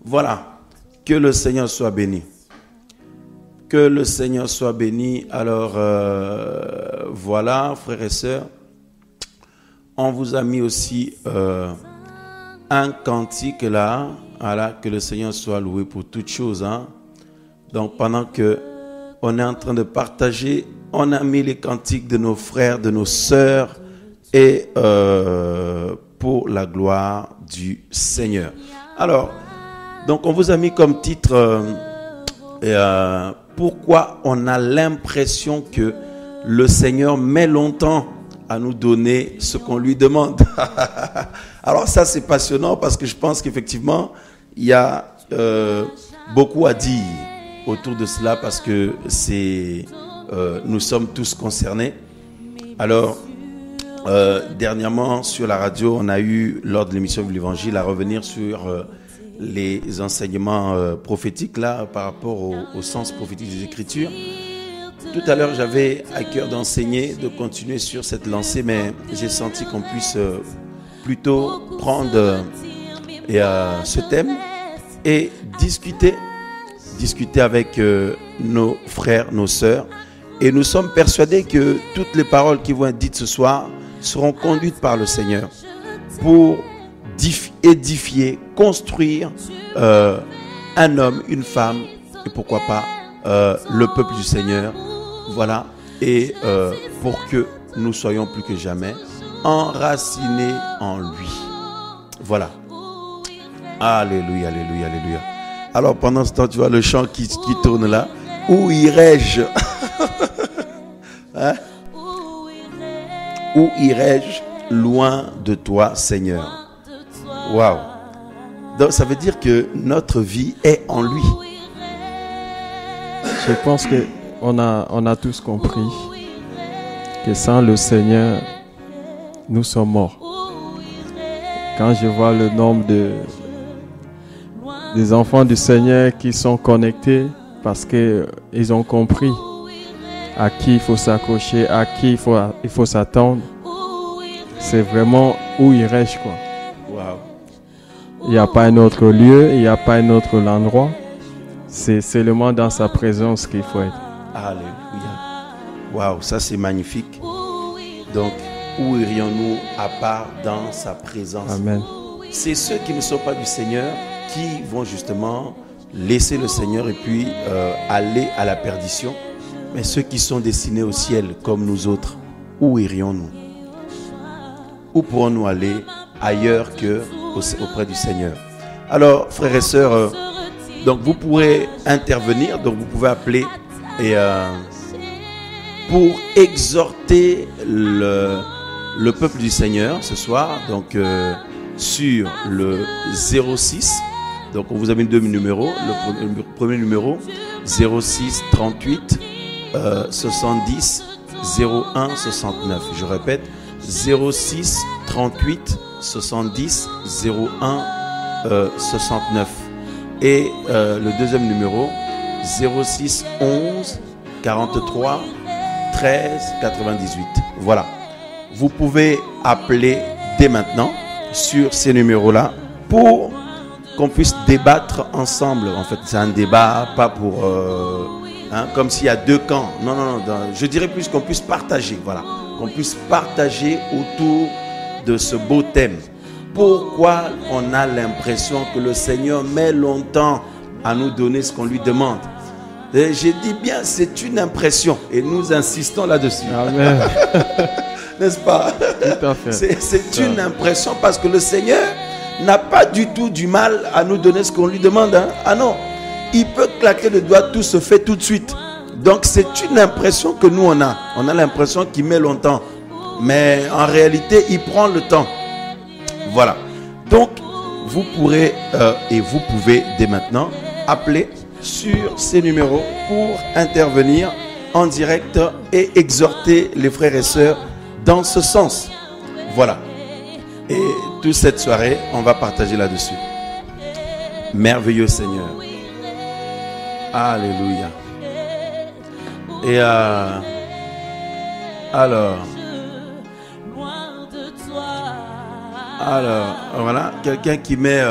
Voilà, que le Seigneur soit béni. Que le Seigneur soit béni. Alors, voilà, frères et sœurs, on vous a mis aussi un cantique là. Voilà, que le Seigneur soit loué pour toutes choses. Hein. Donc, pendant que on est en train de partager, on a mis les cantiques de nos frères, de nos sœurs, et pour la gloire du Seigneur. Alors, donc on vous a mis comme titre pourquoi on a l'impression que le Seigneur met longtemps à nous donner ce qu'on lui demande. Alors ça c'est passionnant parce que je pense qu'effectivement il y a beaucoup à dire autour de cela parce que nous sommes tous concernés. Alors dernièrement sur la radio on a eu lors de l'émission de l'Évangile à revenir sur les enseignements prophétiques là par rapport au sens prophétique des Écritures. Tout à l'heure, j'avais à cœur d'enseigner, de continuer sur cette lancée, mais j'ai senti qu'on puisse plutôt prendre ce thème et discuter avec nos frères, nos sœurs. Et nous sommes persuadés que toutes les paroles qui vont être dites ce soir seront conduites par le Seigneur pour édifier, construire un homme, une femme, et pourquoi pas le peuple du Seigneur. Voilà, et pour que nous soyons plus que jamais enracinés en lui. Voilà. Alléluia, alléluia, alléluia. Alors pendant ce temps, tu vois le chant qui tourne là. Où irai-je? Hein? Où irai-je loin de toi, Seigneur? Waouh. Donc ça veut dire que notre vie est en lui. Je pense que on a tous compris que sans le Seigneur, nous sommes morts. Quand je vois le nombre des enfants du Seigneur qui sont connectés parce qu'ils ont compris à qui il faut s'accrocher, à qui il faut s'attendre, c'est vraiment où irais-je quoi. Wow. Il n'y a pas un autre lieu, il n'y a pas un autre endroit. C'est seulement dans sa présence qu'il faut être. Alléluia. Waouh, ça c'est magnifique. Donc, où irions-nous à part dans sa présence? Amen. C'est ceux qui ne sont pas du Seigneur qui vont justement laisser le Seigneur et puis aller à la perdition. Mais ceux qui sont destinés au ciel comme nous autres, où irions-nous? Où pourrons-nous aller ailleurs que auprès du Seigneur? Alors, frères et sœurs, donc vous pourrez intervenir, donc vous pouvez appeler et pour exhorter le peuple du Seigneur ce soir, donc sur le 06, donc on vous a mis deux numéros, le premier numéro 06 38 70 01 69, je répète 06 38 70 01 69 et le deuxième numéro 06 11 43 13 98. Voilà. Vous pouvez appeler dès maintenant sur ces numéros-là pour qu'on puisse débattre ensemble. En fait, c'est un débat, pas pour comme s'il y a deux camps. Non, non, non. Je dirais plus qu'on puisse partager. Voilà. Qu'on puisse partager autour de ce beau thème. Pourquoi on a l'impression que le Seigneur met longtemps à nous donner ce qu'on lui demande? Et j'ai dit bien, c'est une impression et nous insistons là-dessus. Amen. N'est-ce pas? Tout à fait. C'est une impression parce que le Seigneur n'a pas du tout du mal à nous donner ce qu'on lui demande. Hein? Ah non, il peut claquer le doigt, tout se fait tout de suite. Donc c'est une impression que nous on a. On a l'impression qu'il met longtemps. Mais en réalité, il prend le temps. Voilà. Donc, vous pourrez et vous pouvez dès maintenant appeler sur ces numéros pour intervenir en direct et exhorter les frères et sœurs dans ce sens. Voilà. Et toute cette soirée, on va partager là-dessus. Merveilleux Seigneur. Alléluia. Et alors, voilà, quelqu'un qui met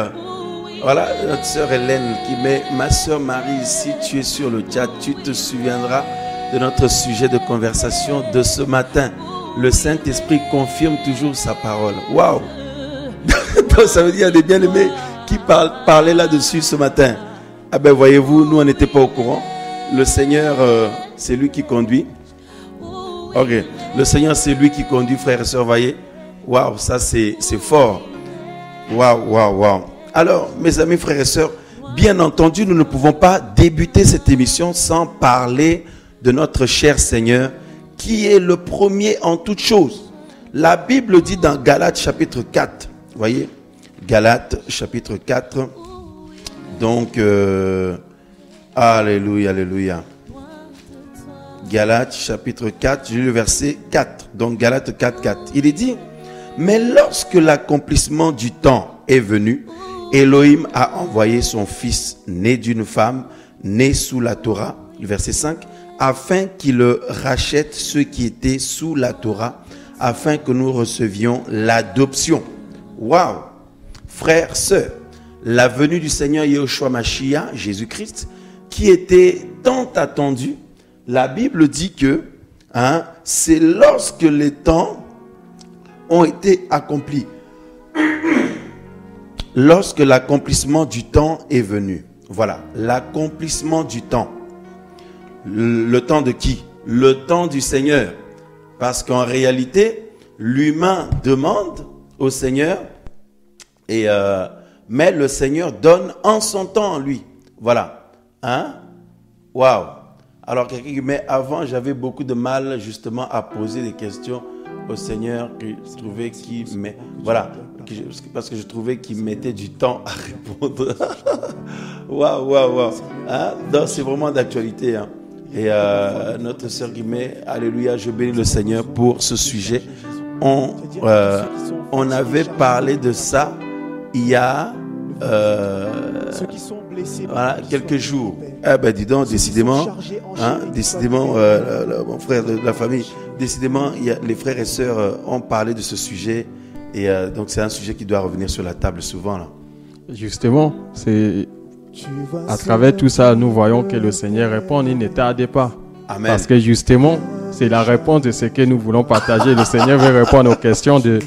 Voilà, notre sœur Hélène qui met: ma sœur Marie, si tu es sur le chat, tu te souviendras de notre sujet de conversation de ce matin. Le Saint-Esprit confirme toujours sa parole. Waouh! Donc ça veut dire des bien-aimés qui parlaient là-dessus ce matin. Ah ben voyez-vous, nous on n'était pas au courant. Le Seigneur, c'est lui qui conduit. Ok, le Seigneur c'est lui qui conduit, frères et sœurs, voyez. Waouh, ça c'est fort. Waouh, waouh, waouh. Alors, mes amis, frères et sœurs, bien entendu, nous ne pouvons pas débuter cette émission sans parler de notre cher Seigneur, qui est le premier en toutes choses. La Bible dit dans Galates chapitre 4, voyez, Galates chapitre 4, donc, alléluia, alléluia. Galates chapitre 4, j'ai lu le verset 4, donc Galates 4, 4. Il est dit: mais lorsque l'accomplissement du temps est venu, Elohim a envoyé son fils, né d'une femme, né sous la Torah, le verset 5, afin qu'il rachète ceux qui étaient sous la Torah, afin que nous recevions l'adoption. Waouh! Frères, sœurs, la venue du Seigneur Yahushua Mashiach, Jésus-Christ, qui était tant attendu, la Bible dit que c'est lorsque les temps ont été accomplis. Lorsque l'accomplissement du temps est venu. Voilà, l'accomplissement du temps. Le temps de qui? Le temps du Seigneur. Parce qu'en réalité, l'humain demande au Seigneur, mais le Seigneur donne en son temps en lui. Voilà. Waouh. Alors quelqu'un dit: mais avant, j'avais beaucoup de mal justement à poser des questions au Seigneur, que je trouvais qu'il met, voilà, parce que je trouvais qu'il mettait du temps à répondre. Waouh, waouh, waouh. Donc c'est vraiment d'actualité. Et notre sœur Guillemet, alléluia, je bénis le Seigneur pour ce sujet. On avait parlé de ça il y a voilà, quelques jours. Eh ben dis donc, décidément, mon frère de la famille, décidément, les frères et sœurs ont parlé de ce sujet. Et donc c'est un sujet qui doit revenir sur la table souvent là. Justement, c'est à travers tout ça, nous voyons que le Seigneur répond, il ne tarde pas. Amen. Parce que justement, c'est la réponse de ce que nous voulons partager. Le Seigneur veut répondre aux questions de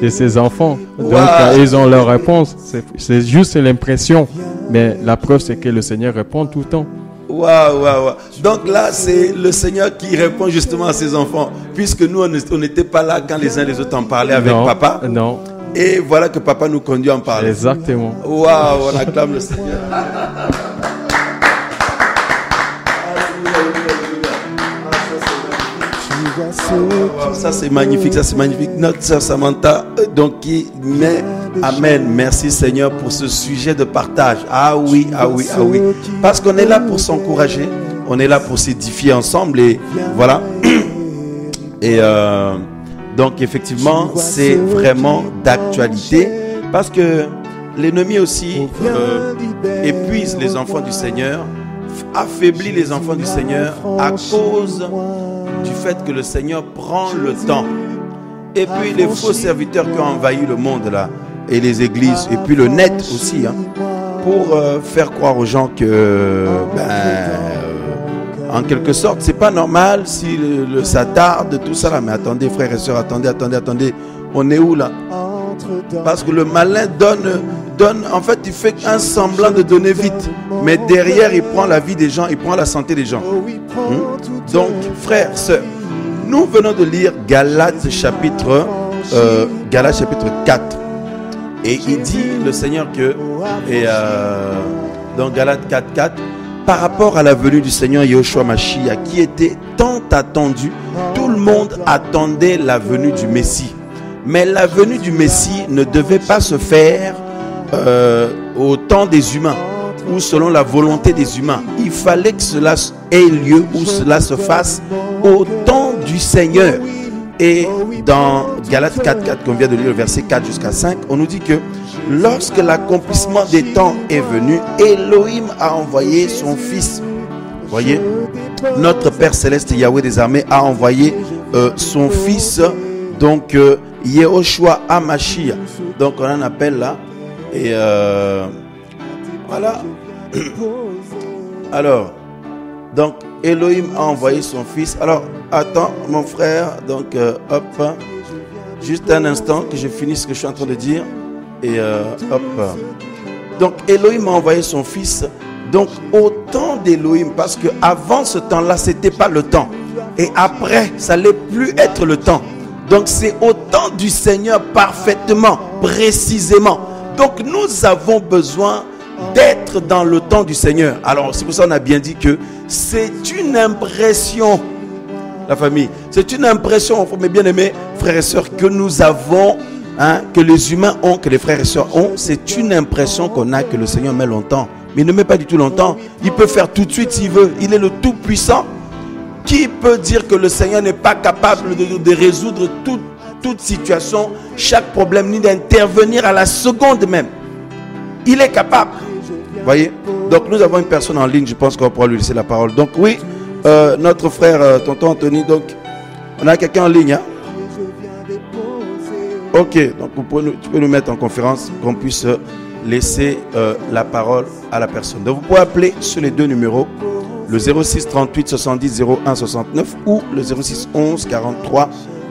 ses enfants. Donc, ils ont leur réponse. C'est juste l'impression. Mais la preuve, c'est que le Seigneur répond tout le temps. Waouh, waouh, waouh. Donc là, c'est le Seigneur qui répond justement à ses enfants. Puisque nous, on n'était pas là quand les uns les autres en parlaient avec papa. Non. Et voilà que papa nous conduit à en parler. Exactement. Waouh, on acclame le Seigneur. Ça c'est magnifique, ça c'est magnifique. Notre sœur Samantha, donc qui met amen. Merci Seigneur pour ce sujet de partage. Ah oui, ah oui, ah oui. Parce qu'on est là pour s'encourager, on est là pour s'édifier ensemble et voilà. Et donc effectivement, c'est vraiment d'actualité parce que l'ennemi aussi épuise les enfants du Seigneur, affaiblit les enfants du Seigneur à cause du fait que le Seigneur prend le temps. Et puis les faux serviteurs qui ont envahi le monde là, et les églises, et puis le net aussi, pour faire croire aux gens que, en quelque sorte, c'est pas normal si ça tarde, tout ça là. Mais attendez, frères et sœurs, attendez, on est où là? Parce que le malin donne, en fait, il fait un semblant de donner vite. Mais derrière, il prend la vie des gens, il prend la santé des gens. Donc, frères, sœurs, nous venons de lire Galates chapitre 4. Et il dit, le Seigneur, dans Galates 4, 4, par rapport à la venue du Seigneur Yahushua Mashiach, qui était tant attendu, tout le monde attendait la venue du Messie. Mais la venue du Messie ne devait pas se faire au temps des humains ou selon la volonté des humains. Il fallait que cela ait lieu ou cela se fasse au temps du Seigneur. Et dans Galates 4, qu'on vient de lire, le verset 4 jusqu'à 5, on nous dit que lorsque l'accomplissement des temps est venu, Elohim a envoyé son Fils. Vous voyez, notre Père Céleste Yahweh des armées a envoyé son Fils, donc Yahushua HaMashiach. Donc on en appelle là, et Voilà. Alors, donc, Elohim a envoyé son fils. Alors, attends, mon frère. Donc, hop. Juste un instant que je finisse ce que je suis en train de dire. Et hop. Donc, Elohim a envoyé son fils. Donc, au temps d'Elohim, parce que avant ce temps-là, c'était pas le temps. Et après, ça n'allait plus être le temps. Donc, c'est au temps du Seigneur parfaitement, précisément. Donc, nous avons besoin d'être dans le temps du Seigneur. Alors, c'est pour ça qu'on a bien dit que c'est une impression, la famille, c'est une impression, mes bien-aimés frères et sœurs, que nous avons, hein, que les humains ont, que les frères et sœurs ont. C'est une impression qu'on a que le Seigneur met longtemps. Mais il ne met pas du tout longtemps. Il peut faire tout de suite s'il veut. Il est le Tout-Puissant. Qui peut dire que le Seigneur n'est pas capable de résoudre toute situation, chaque problème, ni d'intervenir à la seconde même? Il est capable. Voyez? Donc nous avons une personne en ligne, je pense qu'on va pouvoir lui laisser la parole. Donc oui, notre frère, tonton Anthony, donc on a quelqu'un en ligne. Hein? Ok, donc tu peux nous mettre en conférence, qu'on puisse laisser la parole à la personne. Donc vous pouvez appeler sur les deux numéros, le 06 38 70 01 69 ou le 06 11 43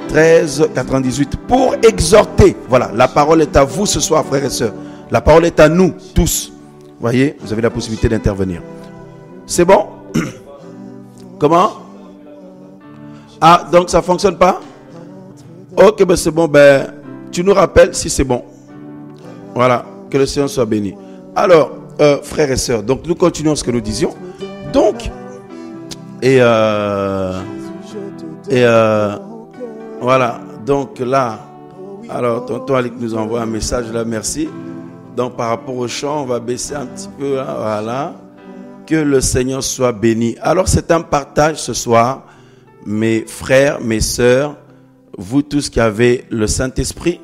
13 98 pour exhorter. Voilà, la parole est à vous ce soir, frères et sœurs. La parole est à nous tous. Voyez, vous avez la possibilité d'intervenir. C'est bon? Comment? Ah, donc ça ne fonctionne pas? Ok, ben c'est bon. Ben, tu nous rappelles si c'est bon. Voilà, que le Seigneur soit béni. Alors, frères et sœurs, donc nous continuons ce que nous disions. Donc, voilà, donc là, alors tonton Alik nous envoie un message là, merci. Donc par rapport au chant, on va baisser un petit peu, hein, voilà. Que le Seigneur soit béni. Alors c'est un partage ce soir, mes frères, mes sœurs, vous tous qui avez le Saint-Esprit,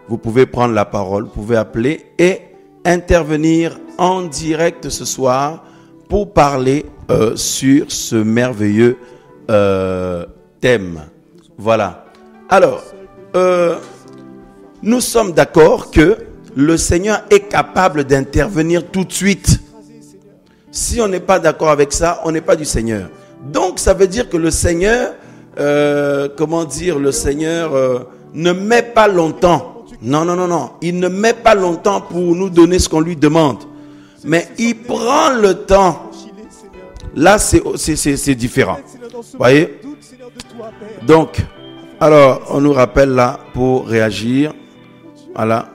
vous pouvez prendre la parole, vous pouvez appeler et intervenir en direct ce soir pour parler sur ce merveilleux thème. Voilà. Alors, nous sommes d'accord que le Seigneur est capable d'intervenir tout de suite. Si on n'est pas d'accord avec ça, on n'est pas du Seigneur. Donc, ça veut dire que le Seigneur, le Seigneur ne met pas longtemps. Non. Il ne met pas longtemps pour nous donner ce qu'on lui demande. Mais il prend le temps. Là, c'est différent. Voyez? Donc, alors, on nous rappelle là pour réagir. Voilà.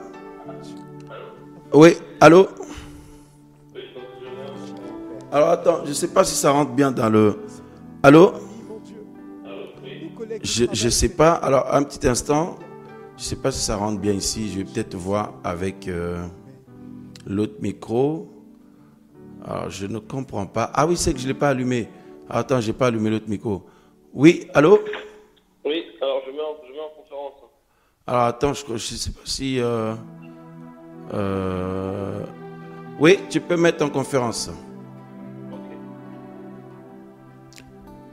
Oui, allô? Alors, attends, je ne sais pas si ça rentre bien dans le... Allô? Je ne sais pas. Alors, un petit instant. Je ne sais pas si ça rentre bien ici. Je vais peut-être voir avec l'autre micro. Alors, je ne comprends pas. Ah oui, c'est que je ne l'ai pas allumé. Attends, je n'ai pas allumé l'autre micro. Oui, allô? Oui, alors je mets en conférence. Alors, attends, je ne sais pas si... Oui, tu peux mettre en conférence. Ok.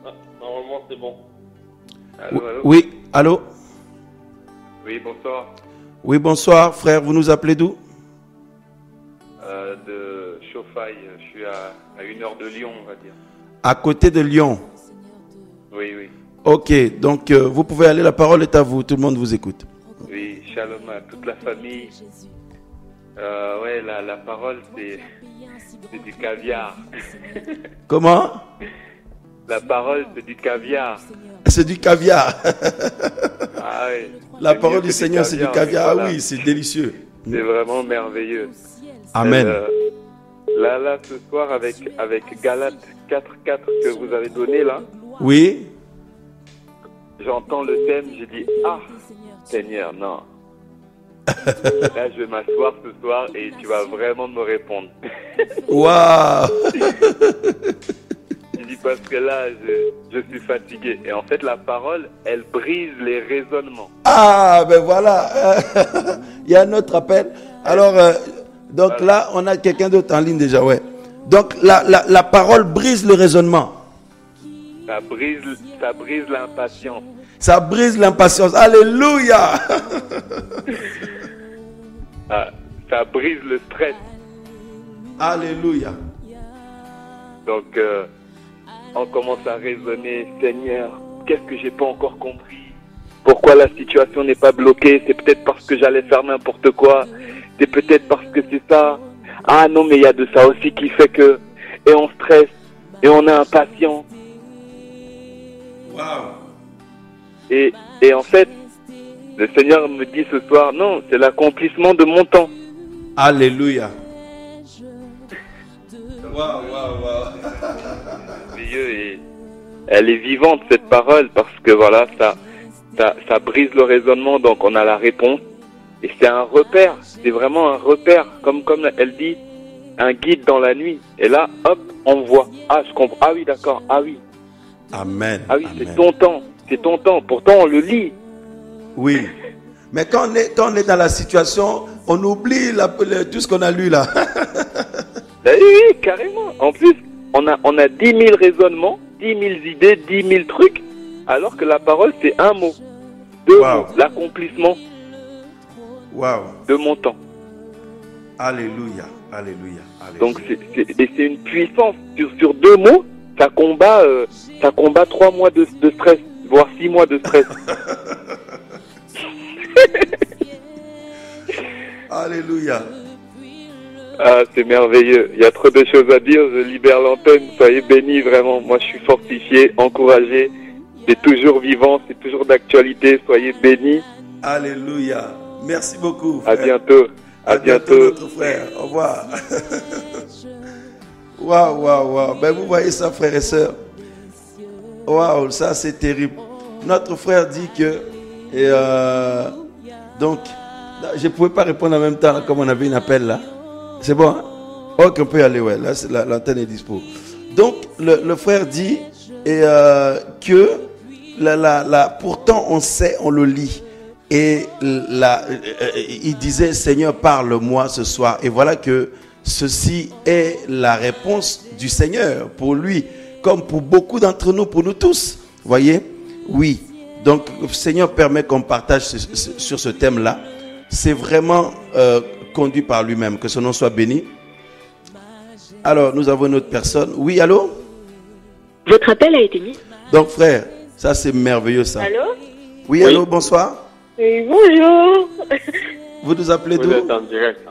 Ah, normalement, c'est bon. Allô? Oui, allô? Oui, bonsoir. Oui, bonsoir, frère. Vous nous appelez d'où? De Chauffaille. Je suis à 1 heure de Lyon, on va dire. À côté de Lyon. Oui. Ok, donc vous pouvez aller, la parole est à vous. Tout le monde vous écoute. Oui, shalom à toute la famille. Ouais, la parole, c'est du caviar. Comment? La parole, c'est du caviar. C'est du caviar. Ah oui. La parole du Seigneur, c'est du caviar. Voilà. Ah oui, c'est délicieux. C'est vraiment merveilleux. Amen. Là, ce soir, avec Galates 4.4 que vous avez donné là, Oui. j'entends le thème, j'ai dit, ah, Seigneur, non. Là, je vais m'asseoir ce soir et tu vas vraiment me répondre. Waouh. Je dis parce que là, je suis fatigué. Et en fait, la parole, elle brise les raisonnements. Ah, ben voilà. Il y a un autre appel. Alors, donc voilà. Là, on a quelqu'un d'autre en ligne déjà, ouais. Donc, la parole brise le raisonnement. Ça brise l'impatience. Ça brise l'impatience. Alléluia. Ça brise le stress. Alléluia. Donc, on commence à raisonner. Seigneur, qu'est-ce que j'ai pas encore compris? Pourquoi la situation n'est pas bloquée? C'est peut-être parce que j'allais faire n'importe quoi. C'est peut-être parce que c'est ça. Ah non, mais il y a de ça aussi qui fait que... Et on stresse. Et on est impatient. Waouh. Et en fait, le Seigneur me dit ce soir, non, c'est l'accomplissement de mon temps. Alléluia. Waouh, waouh, waouh. Et elle est vivante, cette parole, parce que voilà, ça brise le raisonnement, donc on a la réponse. Et c'est un repère, c'est vraiment un repère, comme elle dit, un guide dans la nuit. Et là, hop, on voit. Ah, je comprends. Ah oui, d'accord. Ah oui. Amen. Ah oui, Amen. c'est ton temps. C'est ton temps. Pourtant, on le lit. Oui. Mais quand on est dans la situation, on oublie tout ce qu'on a lu là. Oui, carrément. En plus, on a 10 000 raisonnements, 10 000 idées, 10 000 trucs, alors que la parole, c'est un mot. Deux mots. L'accomplissement de mon temps. Alléluia. Alléluia. Alléluia. Donc, c'est une puissance. Sur 2 mots, ça combat 3 mois de stress, voire 6 mois de stress. Alléluia. Ah, c'est merveilleux. Il y a trop de choses à dire. Je libère l'antenne. Soyez bénis, vraiment. Moi, je suis fortifié, encouragé. C'est toujours vivant, c'est toujours d'actualité. Soyez bénis. Alléluia. Merci beaucoup. Frère. À bientôt. À bientôt, notre frère. Au revoir. Waouh, waouh, waouh. Ben, vous voyez ça, frères et sœurs. Waouh, ça, c'est terrible. Notre frère dit que... donc, je ne pouvais pas répondre en même temps, là, comme on avait une appel là. C'est bon, hein? Ok, on peut y aller, ouais. Là, l'antenne est dispo. Donc, le frère dit que pourtant, on sait, on le lit. Et il disait, Seigneur, parle-moi ce soir. Et voilà que ceci est la réponse du Seigneur pour lui, comme pour beaucoup d'entre nous, pour nous tous. Voyez? Oui. Donc, le Seigneur permet qu'on partage sur ce thème-là. C'est vraiment conduit par lui-même. Que son nom soit béni. Alors, nous avons une autre personne. Oui, allô? Votre appel a été mis. Donc, frère, ça c'est merveilleux ça. Allô? Oui, allô, bonsoir. Oui, bonjour. Vous nous appelez d'où? Vous êtes en direct.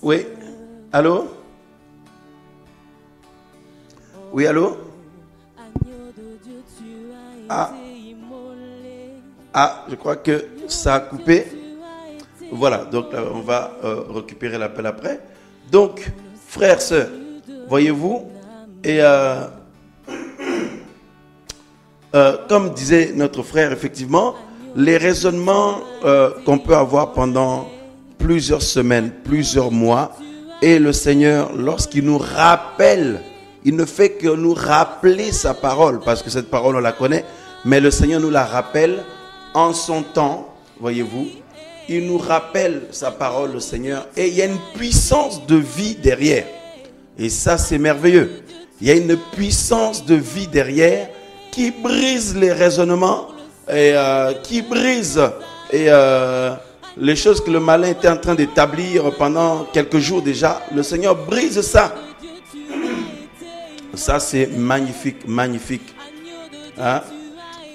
Oui. Allô? Oui, allô? Ah, je crois que ça a coupé. Voilà, donc on va récupérer l'appel après. Donc, frères, sœurs, voyez-vous, et comme disait notre frère, effectivement, les raisonnements qu'on peut avoir pendant plusieurs semaines, plusieurs mois, et le Seigneur, lorsqu'il nous rappelle, il ne fait que nous rappeler sa parole, parce que cette parole, on la connaît, mais le Seigneur nous la rappelle en son temps, voyez-vous. Il nous rappelle sa parole, le Seigneur, et il y a une puissance de vie derrière. Et ça, c'est merveilleux. Il y a une puissance de vie derrière qui brise les raisonnements et qui brise les choses que le malin était en train d'établir pendant quelques jours déjà. Le Seigneur brise ça. Ça, c'est magnifique, magnifique. Hein?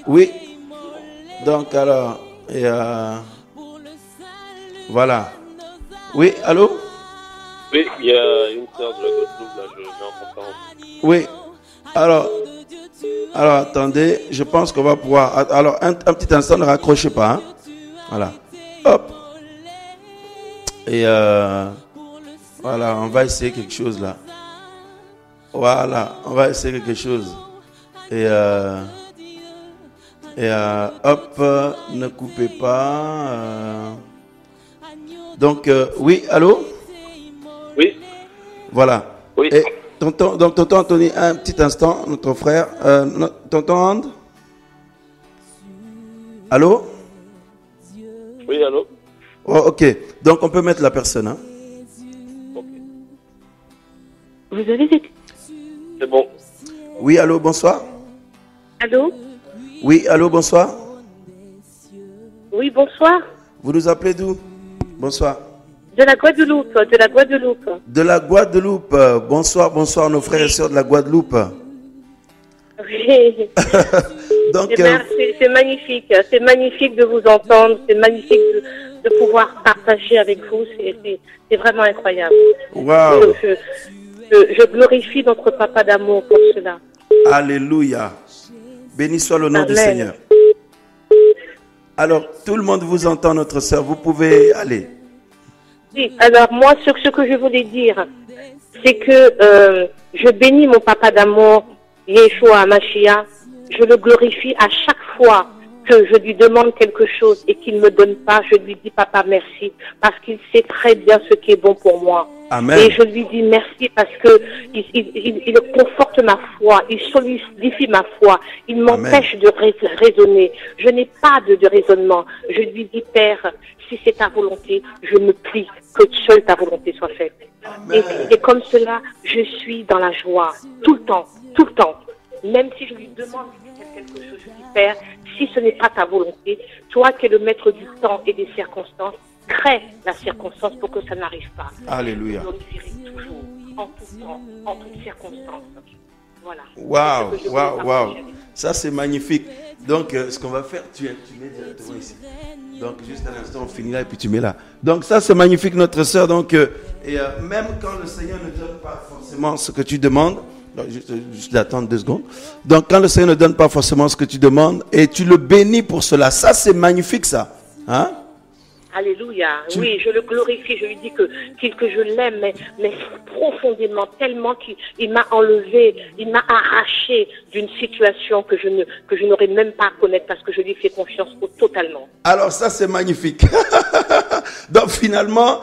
Oui. Donc, alors, voilà. Oui, allô? Oui, il y a une sœur de la Guadeloupe, là, je mets en conférence. Oui. Alors, attendez, je pense qu'on va pouvoir... Alors, un petit instant, ne raccrochez pas. Hein? Voilà. Hop. Et voilà, on va essayer quelque chose là. Voilà, on va essayer quelque chose. Et hop, ne coupez pas. Donc, oui, allô? Oui. Voilà. Oui. Et tonton Anthony, un petit instant, notre frère. Tonton And? Allô? Oui, allô? Oh, ok. Donc, on peut mettre la personne. Hein? Okay. Vous avez été... C'est bon. Oui, allô, bonsoir. Allô? Oui, allô, bonsoir. Oui, bonsoir. Vous nous appelez d'où? Bonsoir. De la Guadeloupe, de la Guadeloupe. De la Guadeloupe. Bonsoir, bonsoir nos frères et sœurs de la Guadeloupe. Oui. Donc, Eh ben, c'est magnifique. C'est magnifique de vous entendre. C'est magnifique de pouvoir partager avec vous. C'est vraiment incroyable. waouh, Je glorifie notre papa d'amour pour cela. alléluia. Béni soit le nom du Amen. Seigneur. Alors, tout le monde vous entend, notre sœur. Vous pouvez aller. Oui, alors moi, ce que je voulais dire, c'est que je bénis mon papa d'amour, Yeshua Mashiach. Je le glorifie à chaque fois que je lui demande quelque chose et qu'il ne me donne pas. Je lui dis, papa, merci, parce qu'il sait très bien ce qui est bon pour moi. Amen. Et je lui dis merci parce que il conforte ma foi, il solidifie ma foi, il m'empêche de raisonner. Je n'ai pas de raisonnement. Je lui dis, Père, si c'est ta volonté, je me plie, que seule ta volonté soit faite. Et comme cela, je suis dans la joie, tout le temps, tout le temps. Même si je lui demande quelque chose, je dis, Père, si ce n'est pas ta volonté, toi qui es le maître du temps et des circonstances, crée la circonstance pour que ça n'arrive pas. Alléluia. Je glorifierai toujours, en tout temps, en toutes circonstances. Voilà. Waouh, C'est ce que je waouh, voulais waouh. partager avec vous. Ça, c'est magnifique. Donc, ce qu'on va faire, tu mets directement ici. Donc, juste à l'instant, on finit là et puis tu mets là. Donc, ça, c'est magnifique, notre sœur. Donc, même quand le Seigneur ne donne pas forcément ce que tu demandes, donc, juste d'attendre 2 secondes. Donc, quand le Seigneur ne donne pas forcément ce que tu demandes et tu le bénis pour cela, ça, c'est magnifique, ça. Hein? Alléluia. Oui, je le glorifie. Je lui dis que je l'aime, mais profondément, tellement qu'il m'a enlevé, il m'a arraché d'une situation que je n'aurais même pas à connaître parce que je lui fais confiance totalement. Alors ça, c'est magnifique. Donc finalement,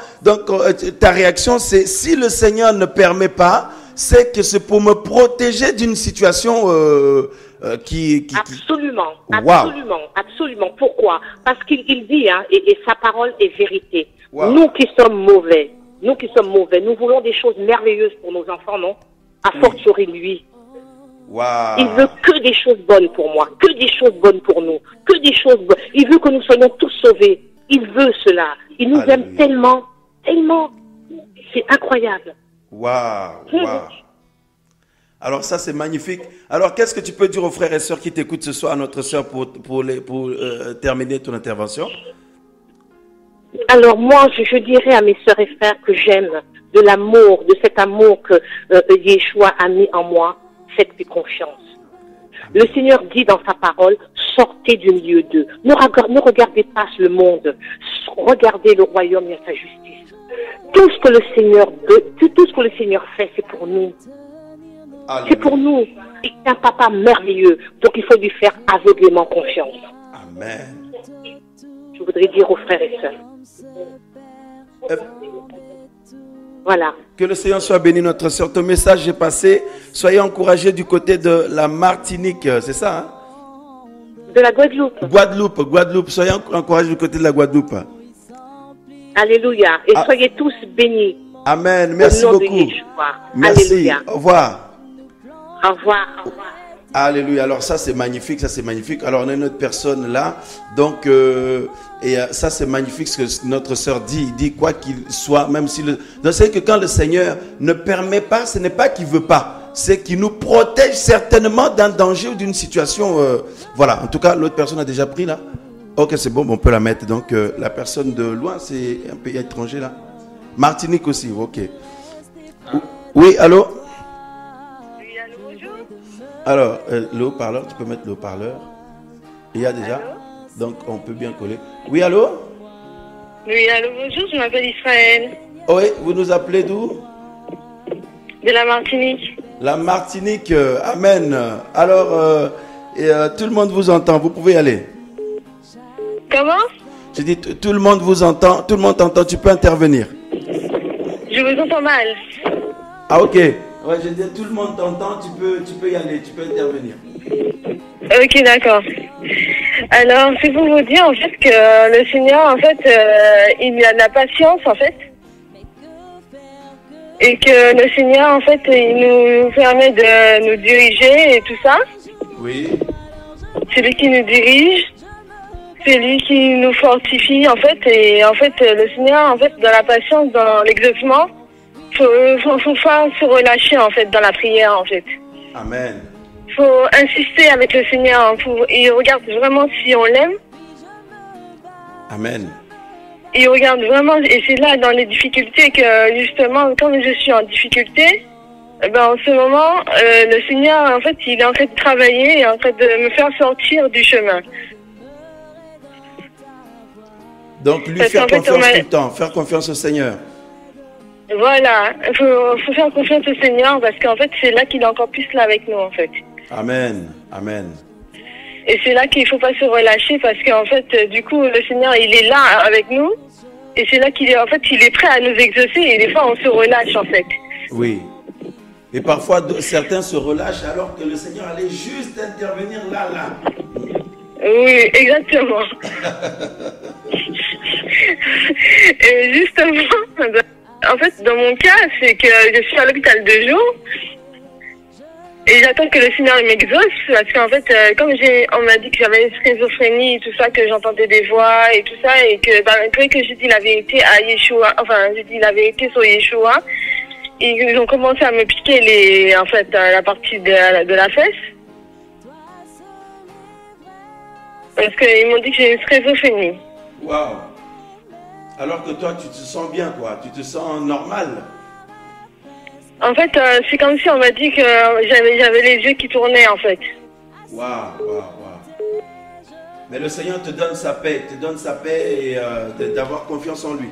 ta réaction, c'est si le Seigneur ne permet pas, c'est que c'est pour me protéger d'une situation qui... Absolument, Wow. absolument, absolument. Pourquoi? Parce qu'il dit, hein, et sa parole est vérité. Wow. Nous qui sommes mauvais, nous voulons des choses merveilleuses pour nos enfants, non? A fortiori lui. Waouh. Il veut que des choses bonnes pour moi, que des choses bonnes pour nous, que des choses bonnes. Il veut que nous soyons tous sauvés. Il veut cela. Il nous Alléluia. aime tellement, tellement. C'est incroyable. Waouh, waouh. Alors ça, c'est magnifique. Alors, qu'est-ce que tu peux dire aux frères et sœurs qui t'écoutent ce soir, à notre sœur, pour terminer ton intervention? Alors moi, je dirais à mes sœurs et frères que j'aime de l'amour, de cet amour que Yeshua a mis en moi. Faites-lui confiance. Le Seigneur dit dans sa parole, sortez du milieu d'eux. Ne regardez pas le monde. Regardez le royaume et sa justice. Tout ce que le Seigneur fait, c'est pour nous. Alléluia. C'est pour nous. Il est un papa merveilleux. Donc il faut lui faire aveuglément confiance. Amen. Je voudrais dire aux frères et sœurs. Euh, Voilà. Que le Seigneur soit béni, notre sœur. Ton message est passé. Soyez encouragés du côté de la Martinique. C'est ça, hein? De la Guadeloupe. Guadeloupe. Soyez encouragés du côté de la Guadeloupe. Alléluia. Et soyez tous bénis. Amen. Merci Au nom de beaucoup. Yeshua. Merci. Alléluia. Au revoir. Au revoir. Au revoir. Alléluia. Alors ça c'est magnifique, ça c'est magnifique. Alors on a une autre personne là, donc ça c'est magnifique ce que notre sœur dit. Il dit quoi qu'il soit, même si le, donc c'est que quand le Seigneur ne permet pas, ce n'est pas qu'il veut pas, c'est qu'il nous protège certainement d'un danger ou d'une situation. Voilà. En tout cas, l'autre personne a déjà pris là. Ok, c'est bon, on peut la mettre. Donc la personne de loin, c'est un pays étranger là. Martinique aussi. Ok. Oui, allô. Alors, le haut-parleur, tu peux mettre le haut-parleur. Il y a déjà. Donc, on peut bien coller. Oui, allô? Oui, allô, bonjour, je m'appelle Israël. Oui, vous nous appelez d'où? De la Martinique. La Martinique, amen. Alors, tout le monde vous entend, vous pouvez y aller. Comment? J'ai dit, tout le monde vous entend, tout le monde t'entend, tu peux intervenir. Je vous entends mal. Ah, ok. Ouais, j'ai dit, tout le monde t'entend, tu peux y aller, tu peux intervenir. Ok, d'accord. Alors, c'est pour vous dire, en fait, que le Seigneur, en fait, il a de la patience, en fait. Et que le Seigneur, en fait, il nous permet de nous diriger et tout ça. Oui. C'est lui qui nous dirige. C'est lui qui nous fortifie, en fait. Et en fait, le Seigneur, en fait, dans la patience, dans l'exaucement, faut pas se relâcher, en fait, dans la prière, en fait. Amen. Faut insister avec le Seigneur. Il regarde vraiment si on l'aime. Amen. Il regarde vraiment, et c'est là, dans les difficultés, que justement, comme je suis en difficulté, en ce moment, le Seigneur, en fait, il est en train de travailler et en train de me faire sortir du chemin. Donc, lui faire confiance tout le temps, faire confiance au Seigneur. Voilà, il faut faire confiance au Seigneur parce qu'en fait, c'est là qu'il est encore plus là avec nous, en fait. Amen, amen. Et c'est là qu'il ne faut pas se relâcher parce qu'en fait, du coup, le Seigneur, il est là avec nous. Et c'est là qu'il est, en fait, il est prêt à nous exaucer et des fois, on se relâche, en fait. Oui. Et parfois, certains se relâchent alors que le Seigneur allait juste intervenir là. Oui, exactement. Et justement, en fait, dans mon cas, c'est que je suis à l'hôpital 2 jours et j'attends que le Seigneur m'exauce parce qu'en fait, comme on m'a dit que j'avais une schizophrénie et tout ça, que j'entendais des voix et tout ça et que malgré que j'ai dit la vérité à Yeshua, enfin, j'ai dit la vérité sur Yeshua, ils ont commencé à me piquer la partie de la fesse. Parce qu'ils m'ont dit que j'ai une schizophrénie. Waouh! Alors que toi, tu te sens bien, quoi. Tu te sens normal. En fait, c'est comme si on m'a dit que j'avais les yeux qui tournaient, en fait. Waouh. Mais le Seigneur te donne sa paix. Et d'avoir confiance en lui.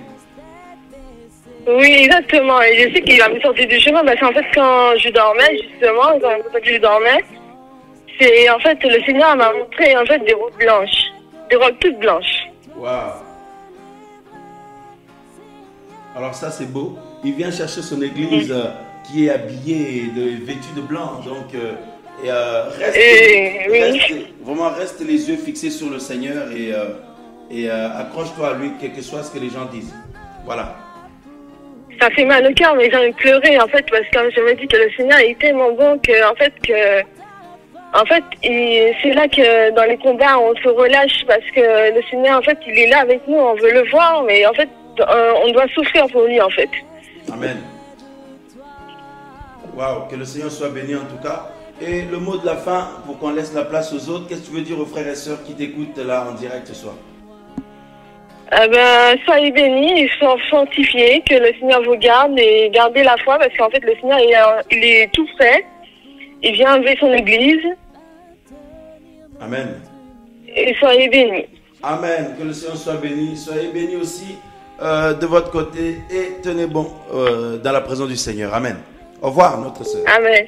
Oui, exactement. Et je sais qu'il va me sortir du chemin parce qu'en fait, quand je dormais, justement, quand je dormais, c'est en fait, le Seigneur m'a montré en fait des robes blanches. Des robes toutes blanches. Waouh. Alors ça, c'est beau. Il vient chercher son église qui est habillée, vêtue de blanc. Donc, reste les yeux fixés sur le Seigneur et accroche-toi à lui, quel que soit ce que les gens disent. Voilà. Ça fait mal au cœur, mais j'ai envie de pleurer en fait, parce que je me dis que le Seigneur est tellement bon c'est là que dans les combats on se relâche parce que le Seigneur en fait il est là avec nous, on veut le voir, mais en fait on doit souffrir pour lui en fait. Amen. Waouh, que le Seigneur soit béni en tout cas. Et le mot de la fin pour qu'on laisse la place aux autres, qu'est-ce que tu veux dire aux frères et sœurs qui t'écoutent là en direct ce soir? Soyez bénis, soyez sanctifiés, que le Seigneur vous garde et gardez la foi parce qu'en fait le Seigneur il est tout prêt. Il vient enlever son église. Amen. Et soyez bénis. Amen. Que le Seigneur soit béni. Soyez bénis aussi de votre côté et tenez bon dans la présence du Seigneur. Amen. Au revoir, notre sœur. Amen.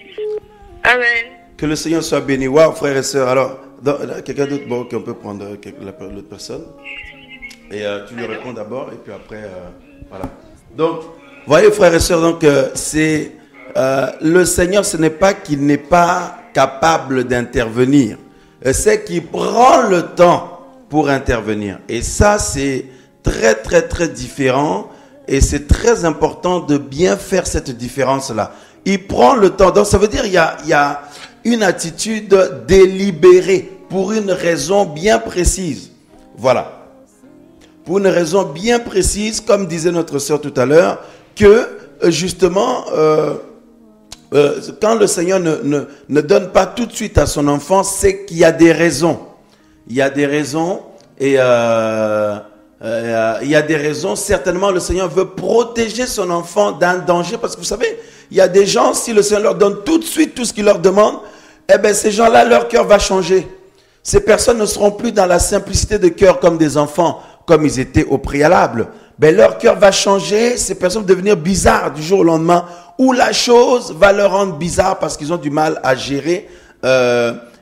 Amen. Que le Seigneur soit béni. Waouh, frères et sœurs. Alors, quelqu'un d'autre, bon, qu'on peut prendre l'autre personne. Et tu lui réponds d'abord et puis après, voilà. Donc, voyez, frères et sœurs, donc c'est le Seigneur, ce n'est pas qu'il n'est pas capable d'intervenir, c'est qu'il prend le temps pour intervenir. Et ça, c'est très, très, très différent. Et c'est très important de bien faire cette différence-là. Il prend le temps. Donc, ça veut dire il y a une attitude délibérée pour une raison bien précise. Voilà. Pour une raison bien précise, comme disait notre sœur tout à l'heure, que justement, quand le Seigneur ne donne pas tout de suite à son enfant, c'est qu'il y a des raisons. Il y a des raisons et il y a des raisons. Certainement, le Seigneur veut protéger son enfant d'un danger parce que vous savez, il y a des gens, si le Seigneur leur donne tout de suite tout ce qu'il leur demande, eh bien, ces gens-là, leur cœur va changer. Ces personnes ne seront plus dans la simplicité de cœur comme des enfants, comme ils étaient au préalable. Ben, leur cœur va changer, ces personnes vont devenir bizarres du jour au lendemain, ou la chose va leur rendre bizarre parce qu'ils ont du mal à gérer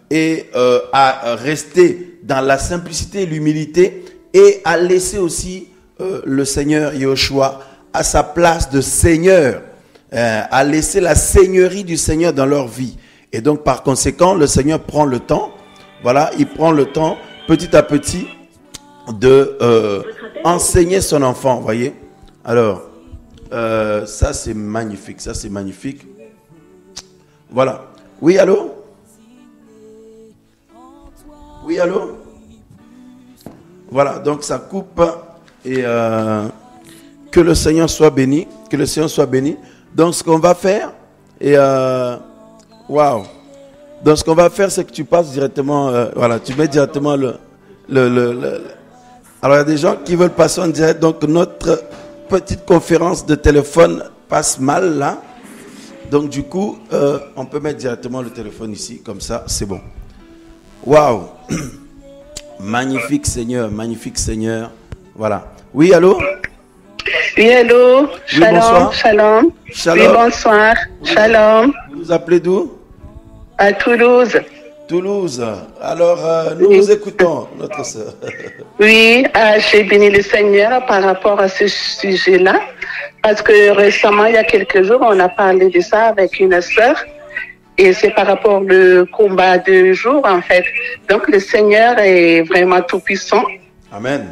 et à rester dans la simplicité et l'humilité et à laisser aussi le Seigneur Yahushua à sa place de Seigneur, à laisser la seigneurie du Seigneur dans leur vie. Et donc par conséquent, le Seigneur prend le temps, voilà, il prend le temps petit à petit de enseigner son enfant, vous voyez. Alors, ça c'est magnifique, ça c'est magnifique. Voilà. Oui, allô? Oui, allô? Voilà, donc ça coupe. Et que le Seigneur soit béni. Que le Seigneur soit béni. Donc ce qu'on va faire, waouh. Donc ce qu'on va faire, c'est que tu passes directement, voilà, tu mets directement le. Alors il y a des gens qui veulent passer en direct, donc notre petite conférence de téléphone passe mal là. Donc du coup, on peut mettre directement le téléphone ici, comme ça, c'est bon. Waouh. Magnifique Seigneur, magnifique Seigneur. Voilà. Oui, allô? Oui, allô? Shalom, bonsoir. shalom. Shalom. Oui, bonsoir. Shalom. Vous nous appelez d'où? À Toulouse. Toulouse. Alors, nous Oui. vous écoutons, notre sœur. Oui, j'ai béni le Seigneur par rapport à ce sujet-là. Parce que récemment, il y a quelques jours, on a parlé de ça avec une sœur. Et c'est par rapport au combat de jour, en fait. Donc, le Seigneur est vraiment tout-puissant. Amen.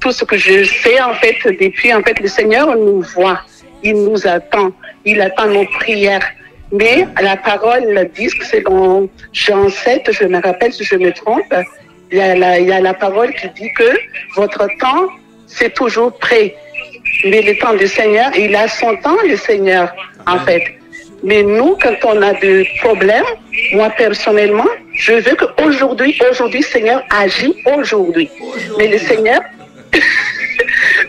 Tout ce que je sais, en fait, depuis, en fait, le Seigneur nous voit. Il nous attend. Il attend nos prières. Mais la parole dit que c'est dans Jean 7, je me rappelle si je me trompe, il y a la parole qui dit que votre temps, c'est toujours prêt. Mais le temps du Seigneur, il a son temps, le Seigneur, en fait. Mais nous, quand on a des problèmes, moi personnellement, je veux qu'aujourd'hui, Seigneur agit aujourd'hui. Mais le Seigneur,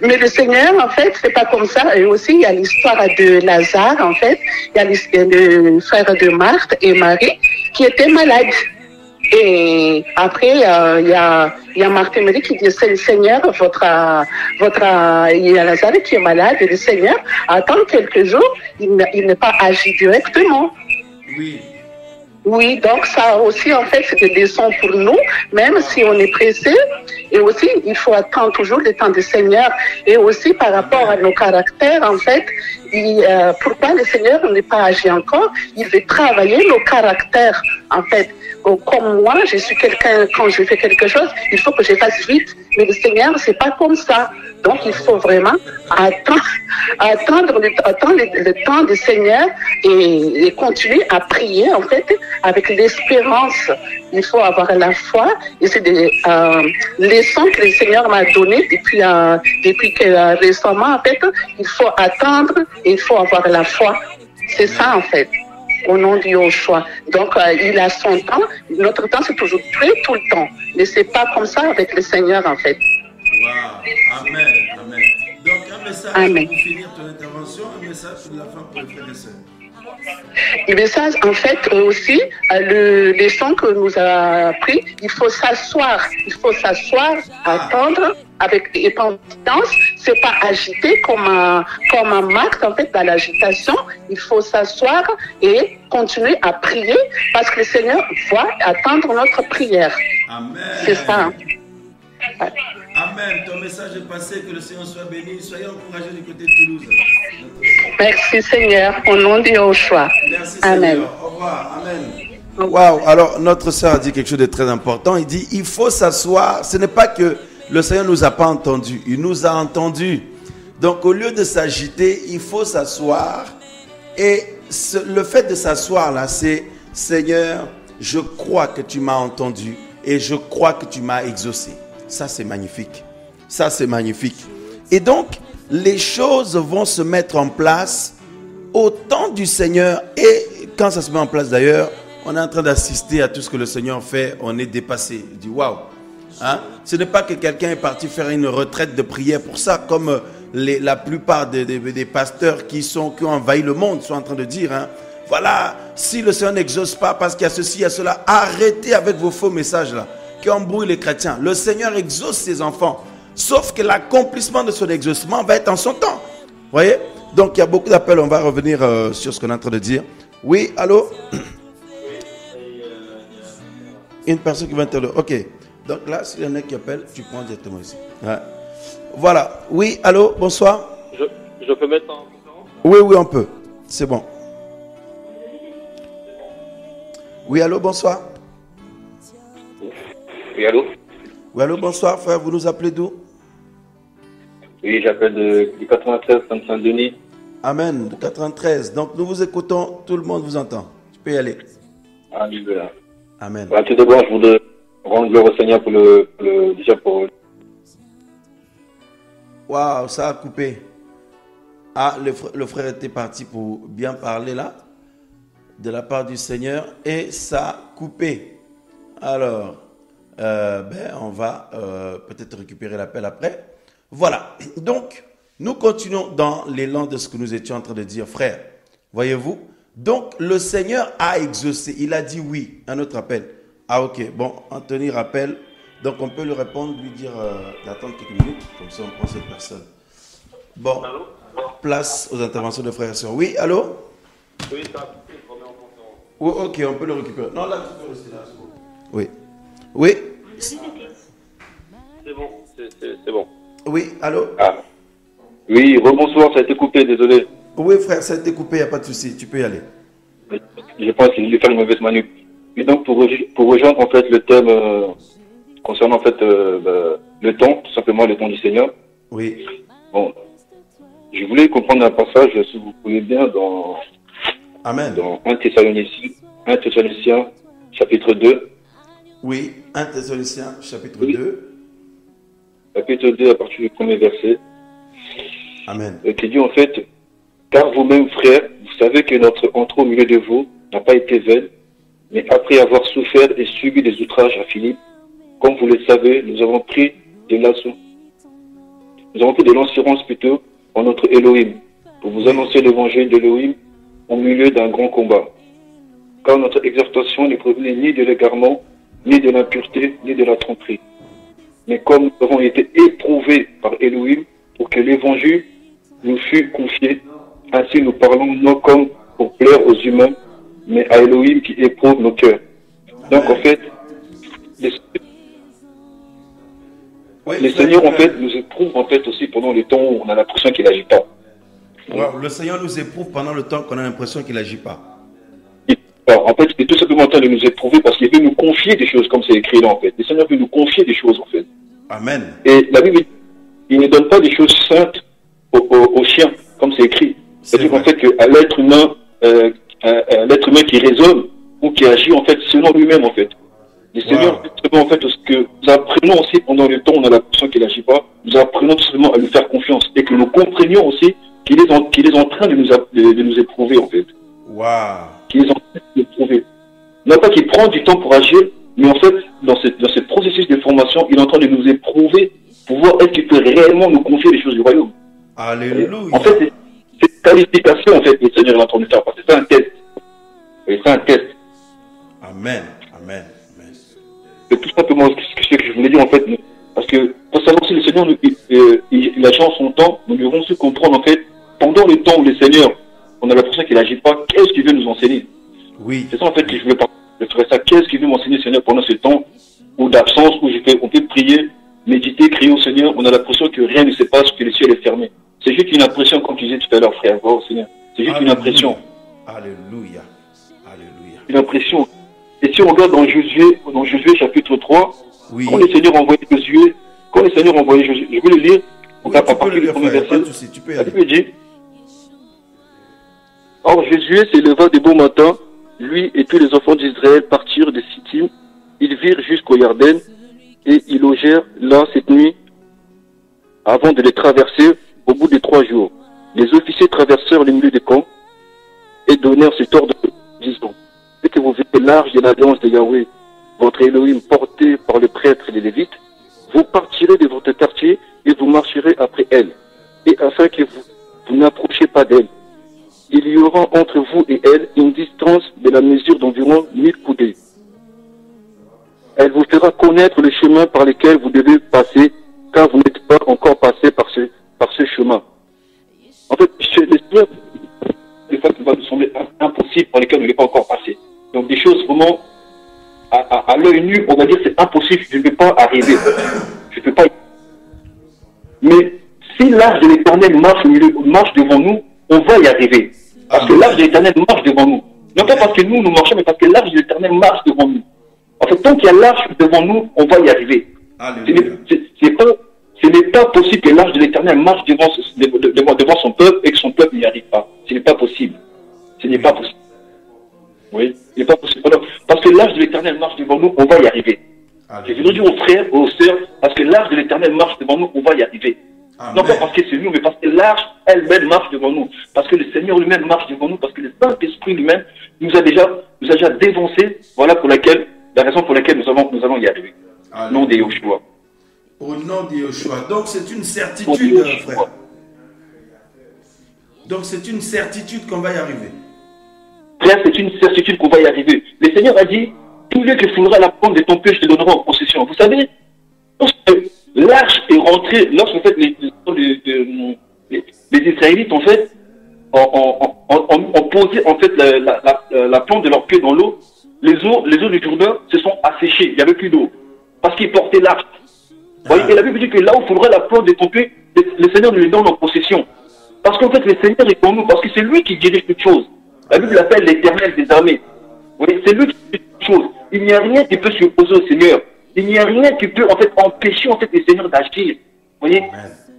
mais le Seigneur, en fait, c'est pas comme ça. Et aussi, il y a l'histoire de Lazare, en fait. Il y a le frère de Marthe et Marie qui étaient malades. Et après, il y a Marthe et Marie qui disent, c'est le Seigneur, il y a Lazare qui est malade, et le Seigneur attend quelques jours, il n'est pas agi directement. Oui. Oui, donc ça aussi, en fait, c'est des leçons pour nous, même si on est pressé. Et aussi, il faut attendre toujours le temps du Seigneur. Et aussi, par rapport à nos caractères, en fait, pourquoi le Seigneur n'est pas agi encore? Il veut travailler nos caractères, en fait. Comme moi, je suis quelqu'un, quand je fais quelque chose, il faut que je fasse vite. Mais le Seigneur, c'est pas comme ça. Donc, il faut vraiment attendre le temps du Seigneur et continuer à prier, en fait, avec l'espérance. Il faut avoir la foi. Et c'est des leçons que le Seigneur m'a données depuis que récemment, en fait, il faut attendre et il faut avoir la foi. C'est ça, en fait. Au nom du Yoshua. Donc, il a son temps. Notre temps, c'est toujours prêt tout le temps. Mais c'est pas comme ça avec le Seigneur, en fait. Wow. Amen. Amen. Donc, un message Amen. pour finir ton intervention, un message pour la fin pour les frères et sœurs. Le message, en fait, aussi, le leçon que nous a appris, il faut s'asseoir. Il faut s'asseoir, attendre avec épantance. C'est pas agiter comme un Marthe, en fait, dans l'agitation. Il faut s'asseoir et continuer à prier parce que le Seigneur va attendre notre prière. Amen. C'est ça. Ouais. Amen. Ton message est passé. Que le Seigneur soit béni. Soyez encouragés du côté de Toulouse. Merci Seigneur. Au nom de Yoshua. Merci Amen. Seigneur. Au revoir. Amen. Waouh. Alors, notre sœur a dit quelque chose de très important. Il dit, il faut s'asseoir. Ce n'est pas que le Seigneur ne nous a pas entendus. Il nous a entendus. Donc, au lieu de s'agiter, il faut s'asseoir. Et le fait de s'asseoir là, c'est, Seigneur, je crois que tu m'as entendu et je crois que tu m'as exaucé. Ça, c'est magnifique. Ça, c'est magnifique. Et donc, les choses vont se mettre en place au temps du Seigneur. Et quand ça se met en place d'ailleurs, on est en train d'assister à tout ce que le Seigneur fait. On est dépassé. Il dit, waouh. Hein? Ce n'est pas que quelqu'un est parti faire une retraite de prière pour ça, comme la plupart des pasteurs qui ont envahi le monde sont en train de dire. Hein? Voilà, si le Seigneur n'exauce pas parce qu'il y a ceci, il y a cela, arrêtez avec vos faux messages là, qui embrouillent les chrétiens. Le Seigneur exauce ses enfants, sauf que l'accomplissement de son exaucement va être en son temps. Vous voyez? Donc il y a beaucoup d'appels, on va revenir sur ce qu'on est en train de dire. Oui, allô? Une personne qui va intervenir. Ok. Donc là, s'il y en a qui appelle, tu prends directement ici. Ouais. Voilà. Oui, allô, bonsoir. Je peux mettre en... Oui, on peut. C'est bon. Oui, allô, bonsoir. Oui, allô? Oui, allô, bonsoir, frère. Vous nous appelez d'où? Oui, j'appelle du 93, Saint-Denis. Amen, de 93. Donc, nous vous écoutons. Tout le monde vous entend. Tu peux y aller. Alléluia. Amen. Tout d'abord, je voudrais rendre gloire au Seigneur pour le Waouh, ça a coupé. Ah, le frère était parti pour bien parler là, de la part du Seigneur, et ça a coupé. Alors, on va peut-être récupérer l'appel après. Voilà, donc, nous continuons dans l'élan de ce que nous étions en train de dire, frère. Voyez-vous? Donc, le Seigneur a exaucé, il a dit oui. Un autre appel. Ah, ok, bon, Anthony rappelle. Donc, on peut lui répondre, lui dire d'attendre quelques minutes, comme ça on prend cette personne. Bon, place aux interventions de frères et sœurs. Oui, allô? Oui, ça a coupé, on est en montant. Oui, ok, on peut le récupérer. Non, là, tu peux rester là. Oui. Oui. C'est bon, c'est bon. Oui, allô? Ah. Oui, rebonsoir, ça a été coupé, désolé. Oui, frère, ça a été coupé, il n'y a pas de souci, tu peux y aller. Je pense qu'il lui fait une mauvaise manip. Et donc, pour rejoindre en fait le thème concernant en fait le temps, tout simplement le temps du Seigneur. Oui. Bon, je voulais comprendre un passage, si vous pouvez bien, dans Amen. Dans 1 Thessaloniciens, chapitre 2. Oui, 1 Thessaloniciens, chapitre Oui. 2. Chapitre 2, à partir du premier verset. Amen. Qui dit en fait, car vous-même, frères, vous savez que notre entrée au milieu de vous n'a pas été vaine, mais après avoir souffert et subi des outrages à Philippe, comme vous le savez, nous avons pris de l'assurance plutôt en notre Elohim, pour vous annoncer l'évangile d'Elohim au milieu d'un grand combat. Car notre exhortation ne provenait ni de l'égarement, ni de l'impureté, ni de la tromperie. Mais comme nous avons été éprouvés par Elohim pour que l'évangile nous fût confié, ainsi nous parlons non comme pour plaire aux humains, mais à Elohim qui éprouve nos cœurs. Donc en fait, le Seigneur en fait nous éprouve en fait aussi pendant le temps où on a l'impression qu'il n'agit pas. Wow, le Seigneur nous éprouve pendant le temps qu'on a l'impression qu'il n'agit pas. Alors, en fait, il est tout simplement en train de nous éprouver parce qu'il veut nous confier des choses comme c'est écrit là en fait. Le Seigneur veut nous confier des choses en fait. Amen. Et la Bible, il ne donne pas des choses saintes aux chiens comme c'est écrit. C'est-à-dire en fait qu'à l'être humain, qui raisonne ou qui agit en fait selon lui-même en fait. Le Seigneur, en fait, ce que nous apprenons aussi pendant le temps où on a l'impression qu'il n'agit pas, nous apprenons tout simplement à lui faire confiance et que nous comprenions aussi qu'il est en train de nous éprouver en fait. Waouh. Qu'il est en train de nous éprouver. Non pas qu'il prend du temps pour agir, mais en fait, dans ce processus de formation, il est en train de nous éprouver pour voir est-ce qu'il peut réellement nous confier les choses du royaume. Alléluia. En fait, c'est une qualification en fait que le Seigneur est en train de faire, parce que c'est un test. Et c'est un test. Amen. Amen. C'est tout simplement ce que je voulais dire en fait. Parce que pour savoir si le Seigneur il agit en son temps, nous devons aussi comprendre en fait, pendant le temps où le Seigneur, on a l'impression qu'il n'agit pas, qu'est-ce qu'il veut nous enseigner? Oui. C'est ça en fait que je veux parler de ça. Qu'est-ce qu'il veut m'enseigner le Seigneur pendant ce temps ou d'absence où on peut prier, méditer, crier au Seigneur, on a l'impression que rien ne se passe, que le ciel est fermé. C'est juste une impression, comme tu disais tout à l'heure, frère, au Seigneur. C'est juste une impression. Alléluia. Alléluia. Une impression. Et si on regarde dans Josué chapitre 3, oui. Quand le Seigneur envoyait Josué, je vais le lire, oui, à partir du premier verset, tu peux y aller. Dit, or Josué s'éleva de bon matin, lui et tous les enfants d'Israël partirent de Sittim, ils virent jusqu'au Yarden, et ils logèrent là cette nuit, avant de les traverser au bout de 3 jours. Les officiers traversèrent le milieu des camps, et donnèrent cet ordre, disant, dès que vous verrez l'arche de l'alliance de Yahweh, votre Elohim porté par le prêtre et les Lévites, vous partirez de votre quartier et vous marcherez après elle, et afin que vous n'approchiez pas d'elle. Il y aura entre vous et elle une distance de la mesure d'environ 1000 coudées. Elle vous fera connaître le chemin par lequel vous devez passer, car vous n'êtes pas encore passé par ce chemin. En fait, le Seigneur, des fois, qui va nous sembler impossible par lesquelles nous n'avons pas encore passé. Donc des choses vraiment, à l'œil nu, on va dire c'est impossible, je ne peux pas arriver. Je ne peux pas. Mais si l'arche de l'Éternel marche devant nous, on va y arriver. Parce que l'arche de l'Éternel marche devant nous. Non pas parce que nous marchons, mais parce que l'arche de l'Éternel marche devant nous. En fait, tant qu'il y a l'arche devant nous, on va y arriver. Ce n'est pas possible que l'arche de l'Éternel marche devant son peuple et que son peuple n'y arrive pas. Ce n'est pas possible. Ce n'est pas possible. Oui, il n'est pas possible. Parce que l'arche de l'Éternel marche devant nous, on va y arriver. Je voudrais dire aux frères, aux sœurs, parce que l'arche de l'Éternel marche devant nous, on va y arriver. Amen. Non pas parce que c'est nous, mais parce que l'arche elle-même marche devant nous. Parce que le Seigneur lui-même marche devant nous. Parce que le Saint-Esprit lui-même nous a déjà dévancé. Voilà la raison pour laquelle nous allons y arriver. Au nom de Yoshua. Au nom de Yoshua. Donc c'est une certitude, frère. Donc c'est une certitude qu'on va y arriver. Frère, c'est une certitude qu'on va y arriver. Le Seigneur a dit, tout lieu que foulera la pomme de ton pied, je te donnerai en possession. Vous savez, lorsque l'arche est rentrée, lorsque en fait, les Israélites en fait ont posé en fait la plante de leur pied dans l'eau, les eaux du Jourdain se sont asséchées, il n'y avait plus d'eau, parce qu'ils portaient l'arche. Et la Bible dit que là où foulera la plante de ton pied, le Seigneur nous les donne en possession. Parce qu'en fait, le Seigneur est pour nous, parce que c'est lui qui dirige toutes choses. La Bible l'appelle l'Éternel des armées. C'est lui qui dirige toutes choses. Il n'y a rien qui peut s'opposer au Seigneur. Il n'y a rien qui peut en fait empêcher en fait le Seigneur d'agir. Vous voyez,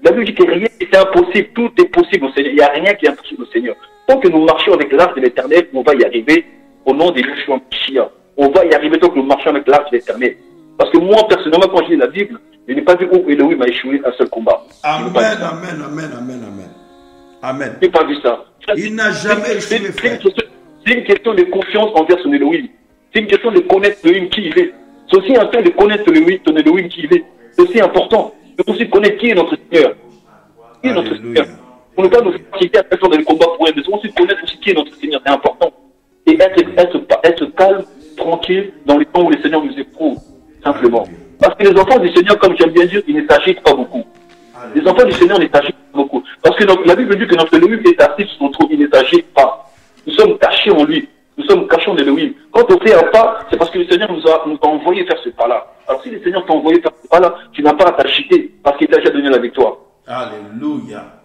la Bible dit que rien n'est impossible, tout est possible au Seigneur. Il n'y a rien qui est impossible au Seigneur. Tant que nous marchons avec l'arche de l'Éternel, on va y arriver au nom de Yeshua Mashiach. On va y arriver tant que nous marchons avec l'arche de l'Éternel. Parce que moi, personnellement, quand je lis la Bible, je n'ai pas vu où Elohim a échoué un seul combat. Amen, amen, amen, amen, amen. Amen. Je n'ai pas vu ça. Il n'a jamais échoué, frère. C'est une question de confiance envers son Elohim. C'est une question de connaître Elohim qui il est. C'est aussi un temps de connaître ton Elohim qui il est. C'est aussi important. C'est aussi connaître qui est notre Seigneur. Qui est notre Seigneur. On ne peut pas nous faire quitter à faire dans le combat pour elle, mais c'est aussi connaître aussi qui est notre Seigneur. C'est important. Et être calme, tranquille, dans les temps où le Seigneur nous éprouve. Simplement. Parce que les enfants du Seigneur, comme j'aime bien dire, ils ne s'agitent pas beaucoup. Les enfants du Seigneur ne s'agitent pas beaucoup. Parce que la Bible dit que notre Elohim est assis sur son trône, il ne s'agite pas. Nous sommes cachés en lui. Nous sommes cachés en Elohim. Quand on fait un pas, c'est parce que le Seigneur nous a envoyé faire ce pas-là. Alors si le Seigneur t'a envoyé faire ce pas-là, tu n'as pas à t'agiter parce qu'il t'a déjà donné la victoire. Alléluia.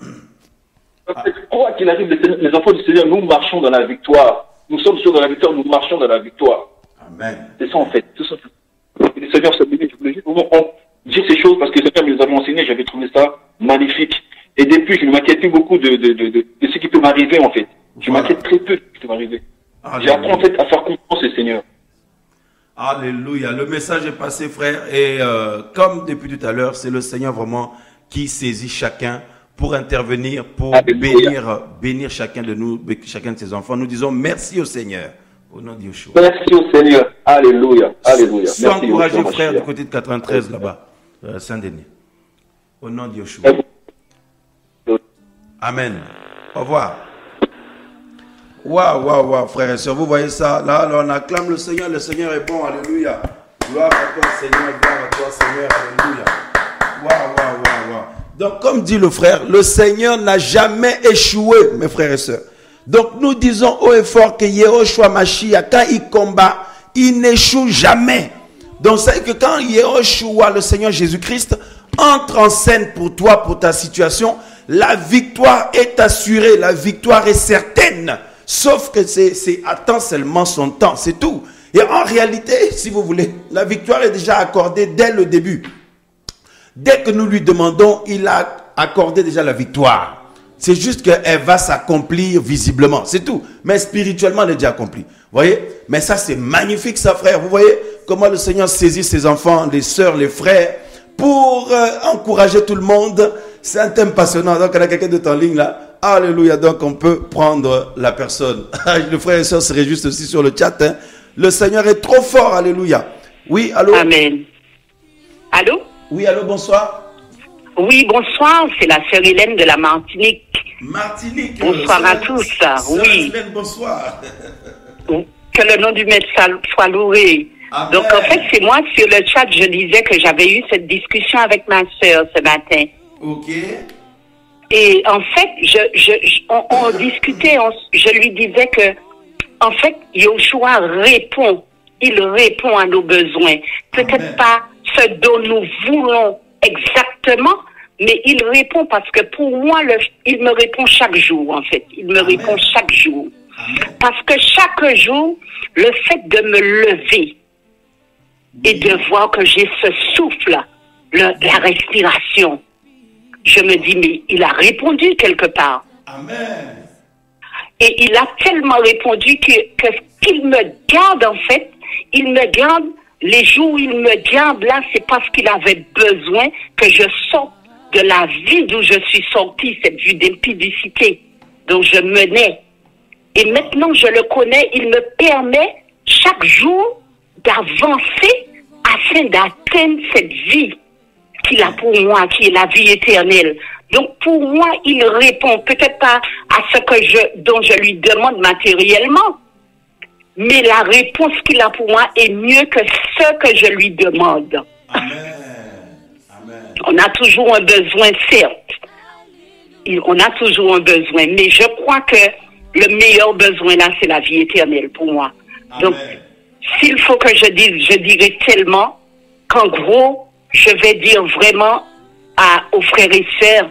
Quoi qu'il arrive, les enfants du Seigneur, nous marchons dans la victoire. Nous sommes sûrs dans la victoire, nous marchons dans la victoire. Amen. C'est ça en fait. Tout ça. Le Seigneur s'est béni. Je voulais juste dire ces choses parce que le Seigneur me les avait enseignées. J'avais trouvé ça magnifique. Et depuis, je ne m'inquiète plus beaucoup de ce qui peut m'arriver en fait. Je m'inquiète très peu de ce qui peut m'arriver. J'apprends en fait à faire confiance au Seigneur. Alléluia. Le message est passé, frère. Et comme depuis tout à l'heure, c'est le Seigneur vraiment qui saisit chacun pour intervenir, pour bénir chacun de nous, chacun de ses enfants. Nous disons merci au Seigneur. Au nom de Yeshua. Merci au Seigneur. Alléluia. Alléluia. Sois encouragé, frère, du côté de 93 là-bas, Saint-Denis. Au nom de Yeshua. Amen. Au revoir. Waouh, frères et sœurs, vous voyez ça? Là, on acclame le Seigneur est bon, alléluia. Gloire à toi, Seigneur, gloire à toi, Seigneur, alléluia. Waouh. Donc, comme dit le frère, le Seigneur n'a jamais échoué, mes frères et sœurs. Donc, nous disons haut et fort que Yehoshua Mashiach, quand il combat, il n'échoue jamais. Donc, c'est que quand Yehoshua, le Seigneur Jésus-Christ, entre en scène pour toi, pour ta situation, la victoire est assurée, la victoire est certaine. Sauf que c'est attend seulement son temps, c'est tout. Et en réalité, si vous voulez, la victoire est déjà accordée dès le début. Dès que nous lui demandons, il a accordé déjà la victoire. C'est juste qu'elle va s'accomplir visiblement, c'est tout. Mais spirituellement, elle est déjà accomplie. Vous voyez? Mais ça, c'est magnifique, ça, frère. Vous voyez comment le Seigneur saisit ses enfants, les sœurs, les frères, pour encourager tout le monde. C'est un thème passionnant. Donc, il y a quelqu'un d'autre en ligne là. Alléluia. Donc, on peut prendre la personne. Le frère et sœur se réjouissent aussi sur le chat. Hein. Le Seigneur est trop fort. Alléluia. Oui, allô? Amen. Allô? Oui, allô, bonsoir. Oui, bonsoir. C'est la sœur Hélène de la Martinique. Martinique. Bonsoir à tous. Oui. Hélène, bonsoir. Que le nom du maître soit loué. Amen. Donc, en fait, c'est moi, sur le chat, je disais que j'avais eu cette discussion avec ma sœur ce matin. Ok. Et en fait, on discutait, je lui disais que, en fait, Yoshua répond. Il répond à nos besoins. Peut-être pas ce dont nous voulons exactement, mais il répond parce que pour moi, il me répond chaque jour, en fait. Il me répond chaque jour. Parce que chaque jour, le fait de me lever et de voir que j'ai ce souffle, la respiration, je me dis, mais il a répondu quelque part. Amen. Et il a tellement répondu qu'il me garde, en fait, il me garde, les jours où il me garde là, c'est parce qu'il avait besoin que je sorte de la vie d'où je suis sortie, cette vie d'impudicité dont je menais. Et maintenant, je le connais, il me permet chaque jour d'avancer afin d'atteindre cette vie qu'il a pour moi, qui est la vie éternelle. Donc, pour moi, il répond peut-être pas à ce dont je lui demande matériellement, mais la réponse qu'il a pour moi est mieux que ce que je lui demande. Amen. Amen. On a toujours un besoin, certes. On a toujours un besoin, mais je crois que le meilleur besoin là, c'est la vie éternelle pour moi. Amen. Donc, s'il faut que je dise, je dirais tellement qu'en gros, je vais dire vraiment aux frères et sœurs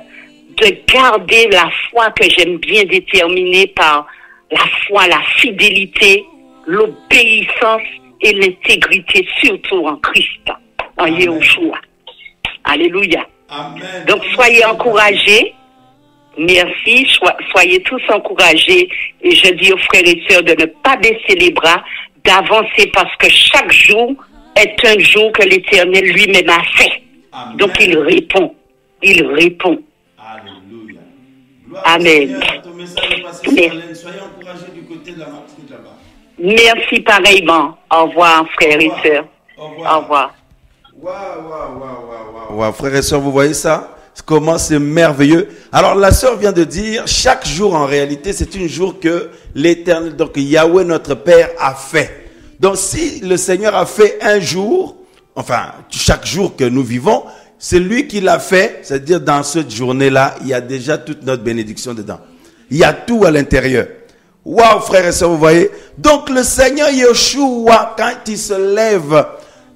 de garder la foi que j'aime bien déterminer par la foi, la fidélité, l'obéissance et l'intégrité, surtout en Christ, en Yahushua. Alléluia. Amen. Donc, soyez encouragés. Merci. Soyez tous encouragés. Et je dis aux frères et sœurs de ne pas baisser les bras, d'avancer parce que chaque jour est un jour que l'Éternel lui-même a fait. Amen. Donc, il répond. Il répond. Alléluia. Amen. Soyez encouragés du côté de la Martinique là-bas. Merci pareillement. Au revoir, frères et sœurs. Au revoir. Au revoir. Waouh, frères et sœurs, vous voyez ça? Comment c'est merveilleux. Alors, la sœur vient de dire, chaque jour, en réalité, c'est un jour que l'Éternel, donc Yahweh, notre Père, a fait. Donc, si le Seigneur a fait un jour, enfin, chaque jour que nous vivons, c'est lui qui l'a fait, c'est-à-dire dans cette journée-là, il y a déjà toute notre bénédiction dedans. Il y a tout à l'intérieur. Waouh, frères et sœurs, vous voyez. Donc, le Seigneur Yeshua, quand il se lève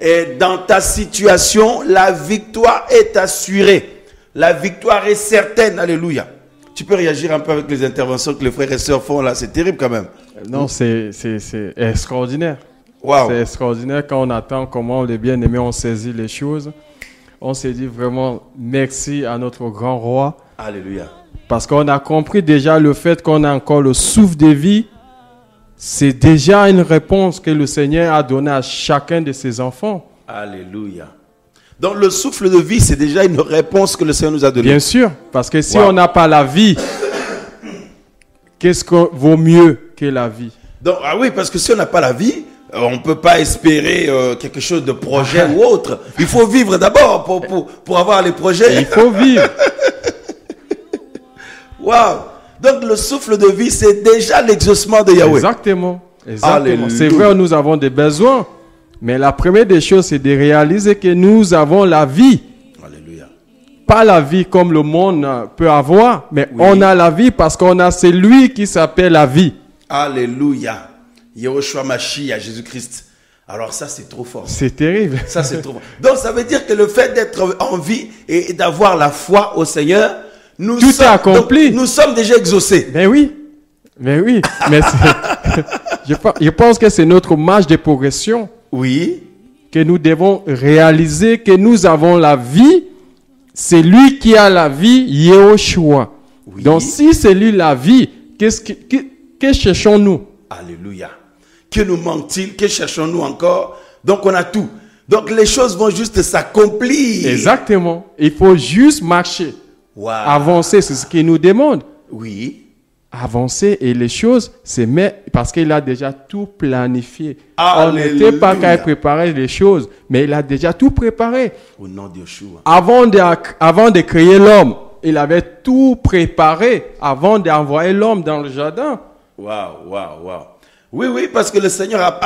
et dans ta situation, la victoire est assurée. La victoire est certaine. Alléluia. Tu peux réagir un peu avec les interventions que les frères et sœurs font là. C'est terrible quand même. Non, c'est extraordinaire. Wow. C'est extraordinaire quand on attend comment les bien-aimés ont saisi les choses. On s'est dit vraiment merci à notre grand roi. Alléluia. Parce qu'on a compris déjà le fait qu'on a encore le souffle de vie. C'est déjà une réponse que le Seigneur a donnée à chacun de ses enfants. Alléluia. Donc le souffle de vie, c'est déjà une réponse que le Seigneur nous a donnée. Bien sûr, parce que si on n'a pas la vie, qu'est-ce que vaut mieux que la vie? Donc, ah oui, parce que si on n'a pas la vie, on ne peut pas espérer quelque chose de projet ou autre. Il faut vivre d'abord pour avoir les projets. Il faut vivre. Waouh! Donc le souffle de vie, c'est déjà l'exaucement de Yahweh. Exactement. Alléluia. C'est vrai, nous avons des besoins. Mais la première des choses, c'est de réaliser que nous avons la vie. Alléluia. Pas la vie comme le monde peut avoir, mais on a la vie parce qu'on a celui qui s'appelle la vie. Alléluia. Yahushua Mashiach, Jésus-Christ. Alors ça, c'est trop fort. C'est terrible. Ça, c'est trop fort. Donc ça veut dire que le fait d'être en vie et d'avoir la foi au Seigneur, tout est accompli. Nous sommes déjà exaucés. Ben oui. Mais oui. Mais je pense que c'est notre marge de progression. Oui. Que nous devons réaliser que nous avons la vie. C'est lui qui a la vie, Yahushua. Oui. Donc si c'est lui la vie, que cherchons-nous? Alléluia. Que nous manque-t-il? Que cherchons-nous encore? Donc on a tout. Donc les choses vont juste s'accomplir. Exactement. Il faut juste marcher. Wow. Avancer, c'est ce qu'il nous demande. Oui. Avancer et les choses, c'est parce qu'il a déjà tout planifié. Alléluia. On n'était pas qu'à préparer les choses, mais il a déjà tout préparé. Au nom de Yeshua. Avant de créer l'homme, il avait tout préparé avant d'envoyer l'homme dans le jardin. Waouh. Oui, parce que le Seigneur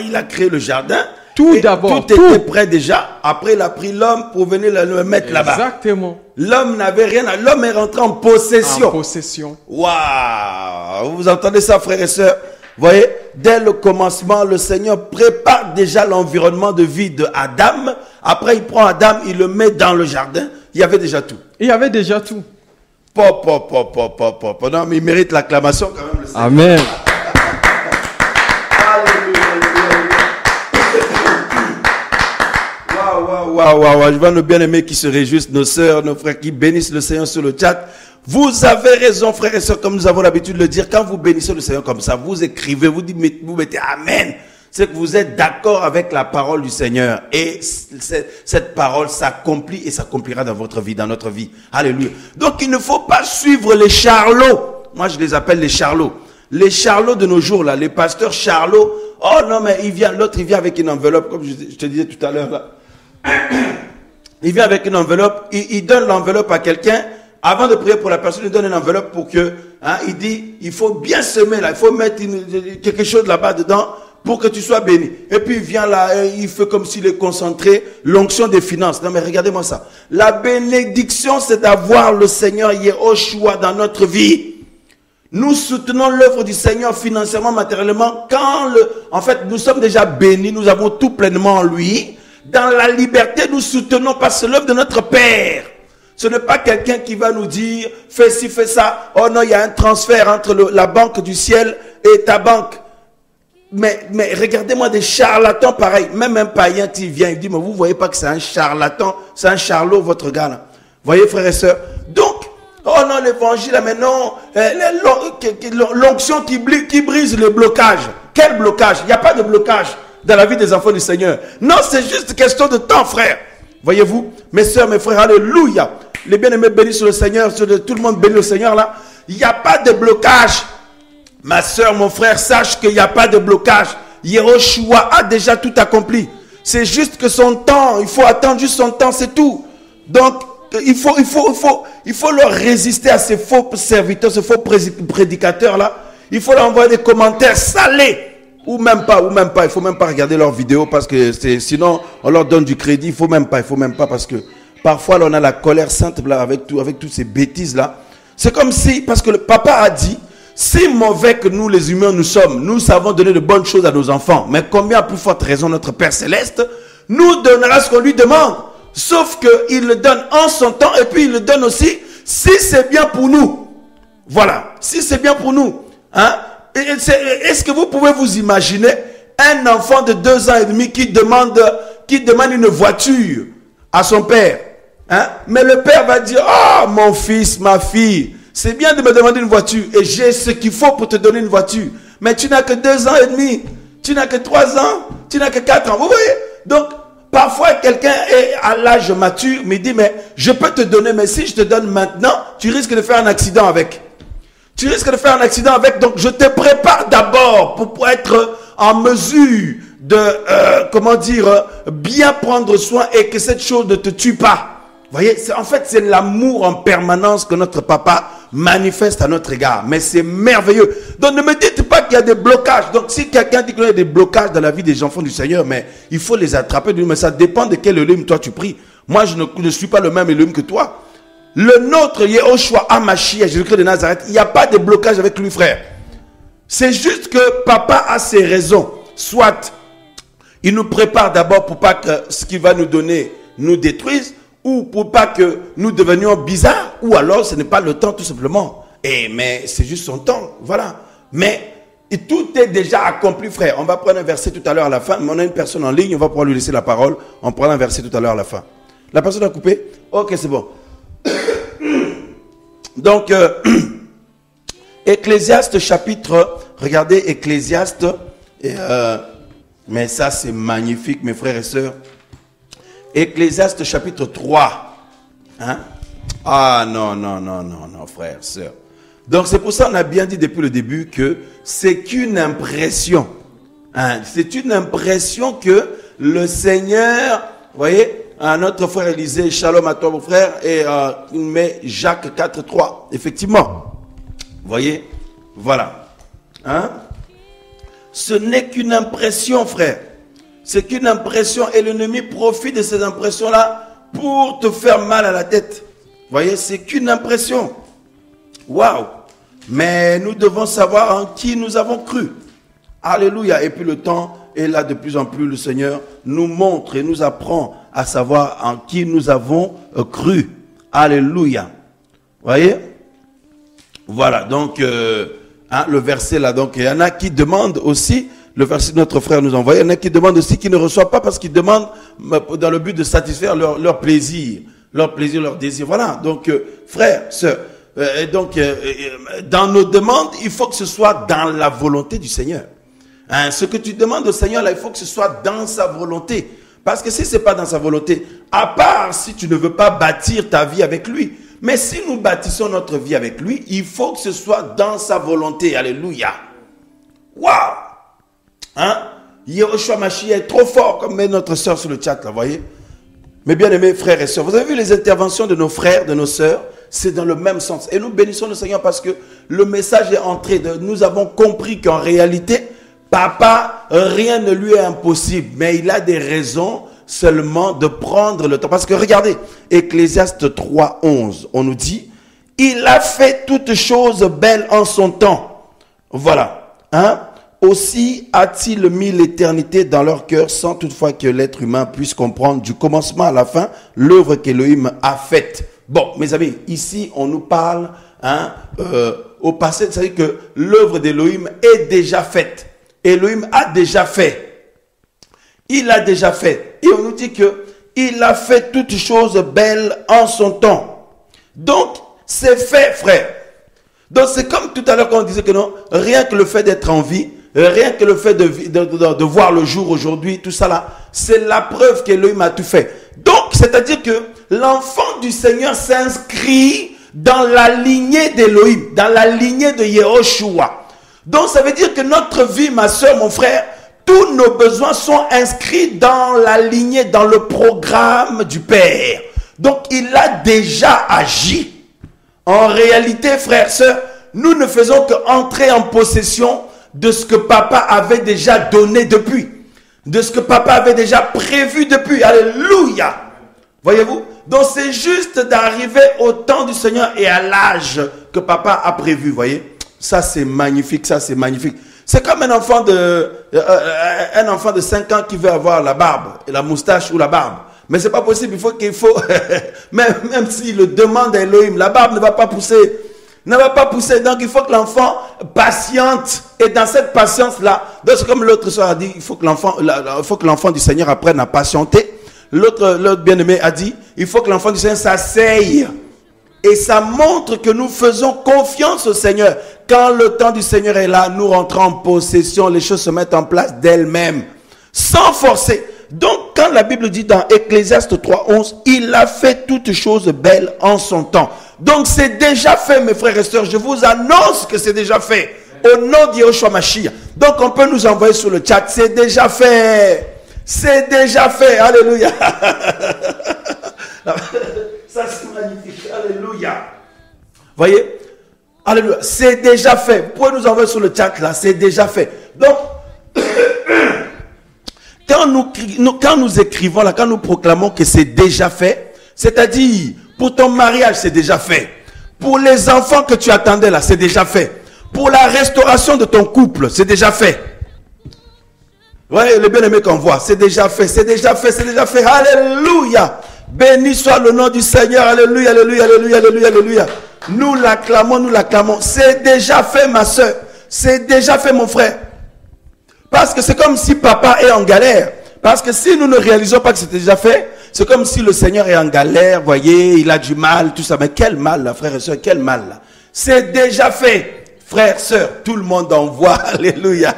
il a créé le jardin. Tout d'abord. Tout était prêt déjà. Après, il a pris l'homme pour venir le mettre là-bas. Exactement. L'homme n'avait rien. L'homme est rentré en possession. En possession. Waouh. Vous entendez ça, frères et sœurs? Vous voyez, dès le commencement, le Seigneur prépare déjà l'environnement de vie de Adam. Après, il prend Adam, il le met dans le jardin. Il y avait déjà tout. Il y avait déjà tout. Non, mais il mérite l'acclamation quand même. Le Seigneur. Amen. Waouh. Je vois nos bien-aimés qui se réjouissent, nos sœurs, nos frères qui bénissent le Seigneur sur le chat. Vous avez raison, frères et sœurs, comme nous avons l'habitude de le dire. Quand vous bénissez le Seigneur comme ça, vous écrivez, vous mettez Amen. c'est que vous êtes d'accord avec la parole du Seigneur. Et cette parole s'accomplit et s'accomplira dans votre vie, dans notre vie. Alléluia. Donc il ne faut pas suivre les charlots. Moi je les appelle les charlots. Les charlots de nos jours là, les pasteurs charlots. Oh non mais l'autre il vient avec une enveloppe, comme je te disais tout à l'heure là. Il vient avec une enveloppe, il donne l'enveloppe à quelqu'un. Avant de prier pour la personne, il donne une enveloppe pour que, il dit, il faut bien semer là, il faut mettre quelque chose là-bas dedans pour que tu sois béni. Et puis il vient là, il fait comme s'il est concentré, l'onction des finances. Non mais regardez-moi ça. La bénédiction, c'est d'avoir le Seigneur Yehoshua dans notre vie. Nous soutenons l'œuvre du Seigneur financièrement, matériellement, en fait, nous sommes déjà bénis, nous avons tout pleinement en lui. Dans la liberté, nous soutenons parce que c'est l'œuvre de notre Père. Ce n'est pas quelqu'un qui va nous dire, fais ci, fais ça. Oh non, il y a un transfert entre la banque du ciel et ta banque. Mais regardez-moi des charlatans pareils. Même un païen qui vient, il dit, mais vous voyez pas que c'est un charlatan, c'est un charlot, votre gars là. Voyez, frères et sœurs. Donc, oh non, l'évangile, mais non, l'onction qui brise le blocage. Quel blocage? Il n'y a pas de blocage dans la vie des enfants du Seigneur. Non, c'est juste question de temps, frère. Voyez-vous, mes sœurs, mes frères, alléluia. Les bien-aimés bénissent le Seigneur, tout le monde bénit le Seigneur là. Il n'y a pas de blocage. Ma sœur, mon frère, sache qu'il n'y a pas de blocage. Yehoshua a déjà tout accompli. C'est juste que son temps, il faut attendre juste son temps, c'est tout. Donc, il faut leur résister à ces faux serviteurs, ces faux prédicateurs là. Il faut leur envoyer des commentaires salés. Ou même pas. Il faut même pas regarder leurs vidéos parce que sinon on leur donne du crédit. Il faut même pas parce que parfois là, on a la colère sainte là avec toutes ces bêtises là. C'est comme si, parce que le papa a dit, si mauvais que nous les humains nous sommes, nous savons donner de bonnes choses à nos enfants. Mais combien à plus forte raison notre Père Céleste nous donnera ce qu'on lui demande. Sauf qu'il le donne en son temps et puis il le donne aussi si c'est bien pour nous. Voilà, si c'est bien pour nous. Hein? Est-ce que vous pouvez vous imaginer un enfant de 2 ans et demi qui demande une voiture à son père, hein? Mais le père va dire, oh mon fils, ma fille, c'est bien de me demander une voiture et j'ai ce qu'il faut pour te donner une voiture, mais tu n'as que 2 ans et demi, tu n'as que 3 ans, tu n'as que 4 ans, vous voyez? Donc parfois quelqu'un est à l'âge mature, mais dit, mais je peux te donner, mais si je te donne maintenant, tu risques de faire un accident avec. Tu risques de faire un accident avec, donc je te prépare d'abord pour être en mesure de, bien prendre soin et que cette chose ne te tue pas. Vous voyez, en fait, c'est l'amour en permanence que notre papa manifeste à notre égard. Mais c'est merveilleux. Donc ne me dites pas qu'il y a des blocages. Donc si quelqu'un dit qu'il y a des blocages dans la vie des enfants du Seigneur, mais il faut les attraper. Mais ça dépend de quel Elohim toi tu pries. Moi, je ne suis pas le même Elohim que toi. Le nôtre, Yehoshua HaMashiach, Jésus-Christ de Nazareth, il n'y a pas de blocage avec lui, frère. C'est juste que papa a ses raisons. Soit, il nous prépare d'abord pour pas que ce qu'il va nous donner nous détruise, ou pour pas que nous devenions bizarres, ou alors ce n'est pas le temps tout simplement. Mais c'est juste son temps, voilà. Mais tout est déjà accompli, frère. On va prendre un verset tout à l'heure à la fin. On a une personne en ligne, on va pouvoir lui laisser la parole. On prend un verset tout à l'heure à la fin. La personne a coupé? Ok, c'est bon. Donc, Ecclésiaste chapitre, regardez Ecclésiaste, mais ça c'est magnifique mes frères et sœurs. Ecclésiaste chapitre 3. Hein? Ah non, frères, sœurs. Donc c'est pour ça qu'on a bien dit depuis le début que c'est qu'une impression. Hein? C'est une impression que le Seigneur, vous voyez, à notre frère Élisée, shalom à toi mon frère, et il met Jacques 4:3. Effectivement. Vous voyez? Voilà. Hein? Ce n'est qu'une impression, frère. C'est qu'une impression et l'ennemi profite de ces impressions-là pour te faire mal à la tête. Vous voyez? C'est qu'une impression. Waouh! Mais nous devons savoir en qui nous avons cru. Alléluia. Et puis le temps est là de plus en plus. Le Seigneur nous montre et nous apprend à savoir en qui nous avons cru. Alléluia. Vous voyez? Voilà. Donc, le verset là. Donc, il y en a qui demandent aussi, le verset de notre frère nous envoie, il y en a qui demandent aussi, qui ne reçoivent pas parce qu'ils demandent dans le but de satisfaire leur plaisir, leur désir. Voilà. Donc, frères, sœurs, dans nos demandes, il faut que ce soit dans la volonté du Seigneur. Hein, ce que tu demandes au Seigneur, là, il faut que ce soit dans sa volonté. Parce que si ce n'est pas dans sa volonté, à part si tu ne veux pas bâtir ta vie avec lui, mais si nous bâtissons notre vie avec lui, il faut que ce soit dans sa volonté. Alléluia. Waouh! Hein? Yehoshua Mashiach est trop fort, comme met notre soeur sur le chat, là, vous voyez? Mes bien-aimés frères et sœurs, vous avez vu les interventions de nos frères, de nos sœurs? C'est dans le même sens. Et nous bénissons le Seigneur parce que le message est entré. Nous avons compris qu'en réalité, papa, rien ne lui est impossible. Mais il a des raisons seulement de prendre le temps. Parce que regardez, Ecclésiaste 3:11, on nous dit, il a fait toutes choses belles en son temps. Voilà. Hein? Aussi a-t-il mis l'éternité dans leur cœur sans toutefois que l'être humain puisse comprendre du commencement à la fin l'œuvre qu'Élohim a faite. Bon, mes amis, ici on nous parle au passé, c'est-à-dire que l'œuvre d'Élohim est déjà faite. Élohim a déjà fait. Il a déjà fait. Et on nous dit que il a fait toutes choses belles en son temps. Donc, c'est fait, frère. Donc, c'est comme tout à l'heure quand on disait que non, rien que le fait d'être en vie, rien que le fait de voir le jour aujourd'hui, tout ça là, c'est la preuve qu'Élohim a tout fait. Donc, c'est-à-dire que l'enfant du Seigneur s'inscrit dans la lignée d'Élohim, dans la lignée de Yehoshua. Donc, ça veut dire que notre vie, ma soeur, mon frère, tous nos besoins sont inscrits dans la lignée, dans le programme du Père. Donc, il a déjà agi. En réalité, frères, sœurs, nous ne faisons qu'entrer en possession de ce que papa avait déjà donné depuis. De ce que papa avait déjà prévu depuis. Alléluia. Voyez-vous? Donc c'est juste d'arriver au temps du Seigneur et à l'âge que papa a prévu. Voyez? Ça c'est magnifique, ça c'est magnifique. C'est comme un enfant de 5 ans qui veut avoir la barbe, la moustache ou la barbe. Mais c'est pas possible, même s'il le demande à Elohim, la barbe ne va pas pousser. Donc il faut que l'enfant patiente. Et dans cette patience-là, c'est comme l'autre soeur a dit, il faut que l'enfant du Seigneur apprenne à patienter. L'autre bien-aimé a dit, il faut que l'enfant du Seigneur s'asseye. Et ça montre que nous faisons confiance au Seigneur. Quand le temps du Seigneur est là, nous rentrons en possession, les choses se mettent en place d'elles-mêmes, sans forcer. Donc, quand la Bible dit dans Ecclésiaste 3:11, il a fait toutes choses belles en son temps. Donc, c'est déjà fait, mes frères et sœurs. Je vous annonce que c'est déjà fait. Au nom de Yehoshua Mashiach. Donc, on peut nous envoyer sur le chat. C'est déjà fait. C'est déjà fait. Alléluia. Ça, c'est magnifique. Alléluia. Voyez? Alléluia. C'est déjà fait. Vous pouvez nous envoyer sur le chat là. C'est déjà fait. Donc, quand nous écrivons là, quand nous proclamons que c'est déjà fait, c'est-à-dire, pour ton mariage, c'est déjà fait. Pour les enfants que tu attendais là, c'est déjà fait. Pour la restauration de ton couple, c'est déjà fait. Ouais, le bien-aimé qu'on voit, c'est déjà fait, c'est déjà fait, c'est déjà fait. Alléluia. Béni soit le nom du Seigneur. Alléluia, alléluia, alléluia, alléluia, alléluia. Nous l'acclamons, nous l'acclamons. C'est déjà fait, ma soeur. C'est déjà fait, mon frère. Parce que c'est comme si papa est en galère. Parce que si nous ne réalisons pas que c'est déjà fait, c'est comme si le Seigneur est en galère, voyez, il a du mal, tout ça. Mais quel mal, là, frères et sœurs, quel mal, là. C'est déjà fait, frères, sœurs, tout le monde en voit. Alléluia.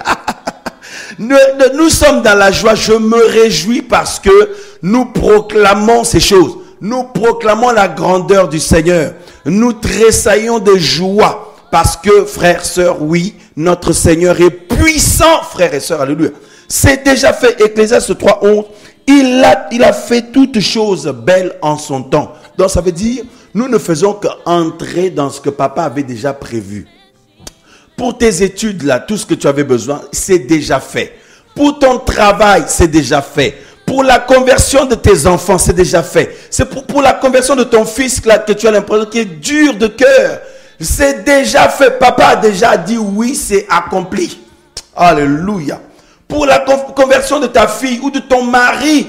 Nous sommes dans la joie. Je me réjouis parce que nous proclamons ces choses. Nous proclamons la grandeur du Seigneur. Nous tressaillons de joie parce que, frères, sœurs, oui, notre Seigneur est puissant, frères et sœurs. Alléluia. C'est déjà fait. Ecclésiaste 3:11. Il a fait toutes choses belles en son temps. Donc ça veut dire, nous ne faisons qu'entrer dans ce que papa avait déjà prévu. Pour tes études, là, tout ce que tu avais besoin, c'est déjà fait. Pour ton travail, c'est déjà fait. Pour la conversion de tes enfants, c'est déjà fait. C'est pour la conversion de ton fils, là, que tu as l'impression qu'il est dur de cœur. C'est déjà fait. Papa a déjà dit oui, c'est accompli. Alléluia. Pour la conversion de ta fille ou de ton mari,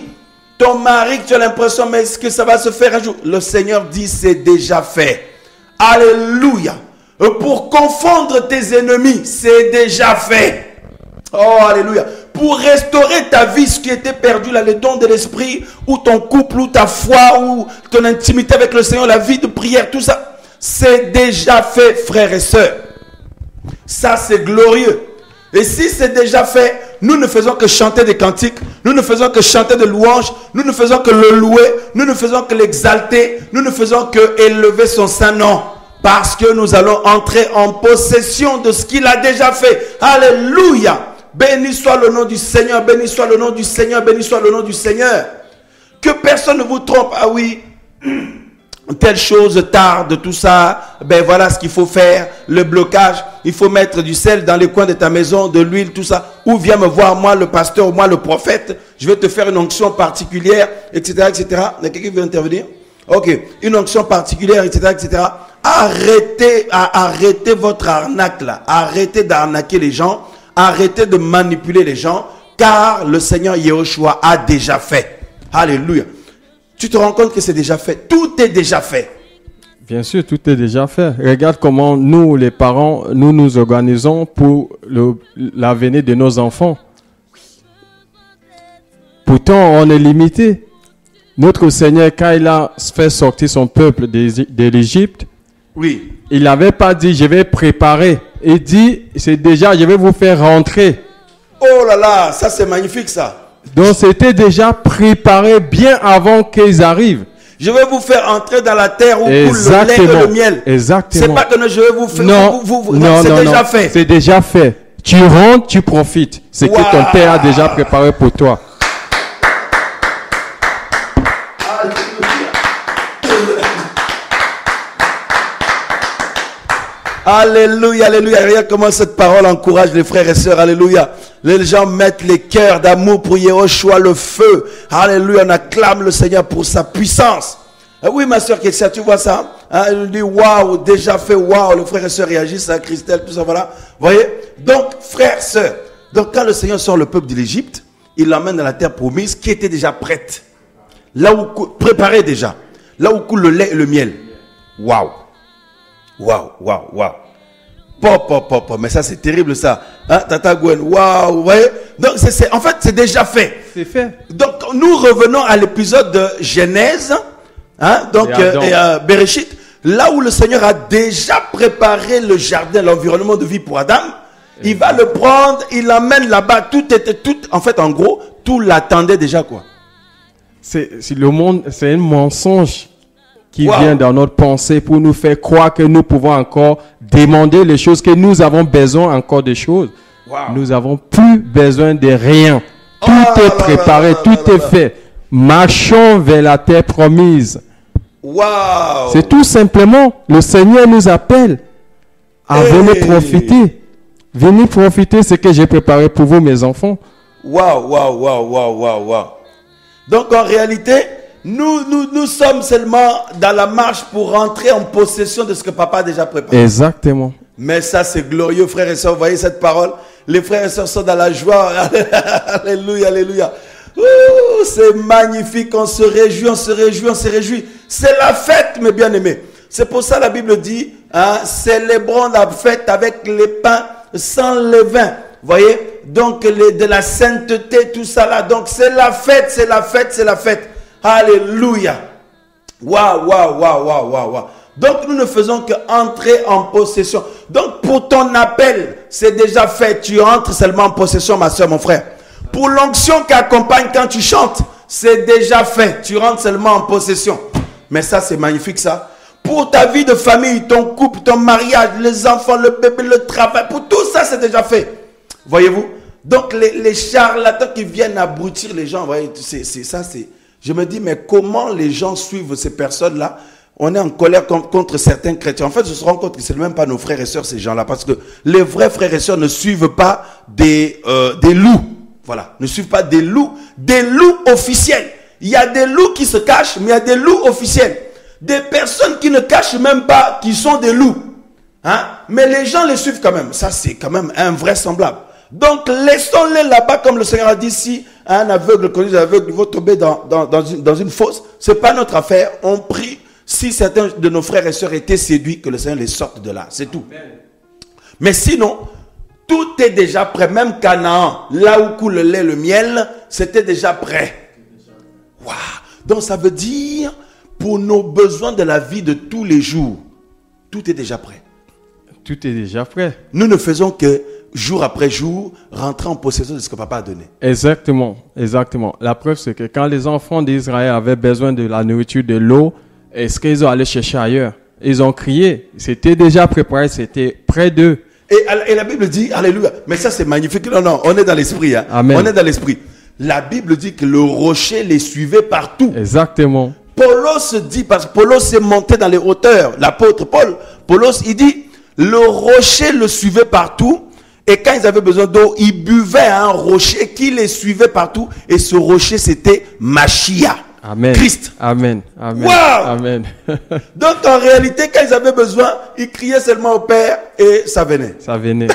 que tu as l'impression, mais est-ce que ça va se faire un jour? Le Seigneur dit c'est déjà fait. Alléluia. Pour confondre tes ennemis, c'est déjà fait. Oh, alléluia. Pour restaurer ta vie, ce qui était perdu, là, le don de l'esprit, ou ton couple, ou ta foi, ou ton intimité avec le Seigneur, la vie de prière, tout ça, c'est déjà fait, frères et sœurs. Ça, c'est glorieux. Et si c'est déjà fait, nous ne faisons que chanter des cantiques, nous ne faisons que chanter des louanges, nous ne faisons que le louer, nous ne faisons que l'exalter, nous ne faisons que élever son saint nom. Parce que nous allons entrer en possession de ce qu'il a déjà fait. Alléluia. Béni soit le nom du Seigneur, béni soit le nom du Seigneur, béni soit le nom du Seigneur. Que personne ne vous trompe. Ah oui, telle chose tarde, tout ça. Ben voilà ce qu'il faut faire. Le blocage, il faut mettre du sel dans les coins de ta maison, de l'huile, tout ça. Ou viens me voir, moi le pasteur, ou moi le prophète. Je vais te faire une onction particulière, etc., etc. Il y a quelqu'un qui veut intervenir? Ok, une onction particulière, etc., etc. Arrêtez votre arnaque là. Arrêtez d'arnaquer les gens. Arrêtez de manipuler les gens. Car le Seigneur Yahushua a déjà fait. Alléluia. Tu te rends compte que c'est déjà fait. Tout est déjà fait. Bien sûr, tout est déjà fait. Regarde comment nous, les parents, nous nous organisons pour l'avenir de nos enfants. Pourtant, on est limité. Notre Seigneur, quand il a fait sortir son peuple de l'Égypte, oui, il n'avait pas dit, je vais préparer. Il dit, c'est déjà, je vais vous faire rentrer. Oh là là, ça c'est magnifique ça. Donc c'était déjà préparé bien avant qu'ils arrivent. Je vais vous faire entrer dans la terre où coule le lait et le miel. Exactement. C'est pas que je vais vous faire. Non, c'est déjà fait. C'est déjà fait. Tu rentres, tu profites. C'est que ton Père a déjà préparé pour toi. Alléluia, alléluia. Regarde comment cette parole encourage les frères et sœurs. Alléluia. Les gens mettent les cœurs d'amour pour Yahushua, le feu. Alléluia. On acclame le Seigneur pour sa puissance. Oui, ma soeur Kessia, tu vois ça? Elle dit waouh, déjà fait, waouh. Les frères et sœurs réagissent à Christelle, tout ça, voilà. Vous voyez? Donc, frères et sœurs. Donc, quand le Seigneur sort le peuple de l'Égypte, il l'emmène dans la terre promise qui était déjà prête. Là où, préparée déjà. Là où coule le lait et le miel. Waouh. Waouh, waouh, waouh. Pop. Mais ça, c'est terrible, ça. Hein, Tata Gwen, waouh, vous voyez? Donc, en fait, c'est déjà fait. C'est fait. Donc, nous revenons à l'épisode de Genèse, hein, donc, Bereshit, là où le Seigneur a déjà préparé le jardin, l'environnement de vie pour Adam. Il va le prendre, il l'emmène là-bas. En fait, en gros, tout l'attendait déjà, quoi. Le monde, c'est un mensonge qui vient dans notre pensée pour nous faire croire que nous pouvons encore demander les choses, que nous avons besoin encore des choses. Nous n'avons plus besoin de rien. Tout est préparé, tout est fait. Marchons vers la terre promise. C'est tout simplement, le Seigneur nous appelle à venir profiter. Venez profiter ce que j'ai préparé pour vous, mes enfants. Waouh. Donc en réalité, nous sommes seulement dans la marche pour rentrer en possession de ce que papa a déjà préparé. Exactement. Mais ça, c'est glorieux, frères et sœurs. Vous voyez cette parole? Les frères et sœurs sont dans la joie. Alléluia, alléluia. C'est magnifique. On se réjouit, on se réjouit, on se réjouit. C'est la fête, mes bien-aimés. C'est pour ça la Bible dit, hein, célébrons la fête avec les pains sans levain. Vous voyez? Donc, de la sainteté, tout ça là. Donc, c'est la fête, c'est la fête, c'est la fête. Alléluia. Waouh. Donc, nous ne faisons qu'entrer en possession. Donc, pour ton appel, c'est déjà fait. Tu entres seulement en possession, ma soeur, mon frère. Pour l'onction qui accompagne quand tu chantes, c'est déjà fait. Tu rentres seulement en possession. Mais ça, c'est magnifique, ça. Pour ta vie de famille, ton couple, ton mariage, les enfants, le bébé, le travail, pour tout ça, c'est déjà fait. Voyez-vous? Donc, les charlatans qui viennent abrutir les gens, voyez, je me dis, mais comment les gens suivent ces personnes-là? On est en colère contre certains chrétiens. En fait, je me rends compte que ce n'est même pas nos frères et sœurs, ces gens-là. Parce que les vrais frères et sœurs ne suivent pas des loups. Voilà. Ne suivent pas des loups officiels. Il y a des loups qui se cachent, mais il y a des loups officiels. Des personnes qui ne cachent même pas qu'ils sont des loups. Hein? Mais les gens les suivent quand même. Ça, c'est quand même invraisemblable. Donc, laissons-les là-bas, comme le Seigneur a dit, si un aveugle conduit un aveugle, il va tomber dans une fosse. Ce n'est pas notre affaire. On prie, si certains de nos frères et sœurs étaient séduits, que le Seigneur les sorte de là. C'est tout. Mais sinon, tout est déjà prêt. Même Canaan, là où coule le lait, le miel, c'était déjà prêt. Wow. Donc, ça veut dire, pour nos besoins de la vie de tous les jours, tout est déjà prêt. Tout est déjà prêt. Nous ne faisons que jour après jour, rentrer en possession de ce que papa a donné. Exactement, exactement. La preuve, c'est que quand les enfants d'Israël avaient besoin de la nourriture, de l'eau, est-ce qu'ils ont allé chercher ailleurs? Ils ont crié. C'était déjà préparé, c'était près d'eux. Et la Bible dit, alléluia, mais ça c'est magnifique. Non, non, on est dans l'esprit. Hein. Amen. On est dans l'esprit. La Bible dit que le rocher les suivait partout. Exactement. Paulos dit, parce que Paulos est monté dans les hauteurs. L'apôtre Paulos, il dit, le rocher le suivait partout. Et quand ils avaient besoin d'eau, ils buvaient à un rocher qui les suivait partout. Et ce rocher, c'était Machia. Amen. Christ. Amen. Amen. Wow. Amen. Donc en réalité, quand ils avaient besoin, ils criaient seulement au Père et ça venait. Ça venait.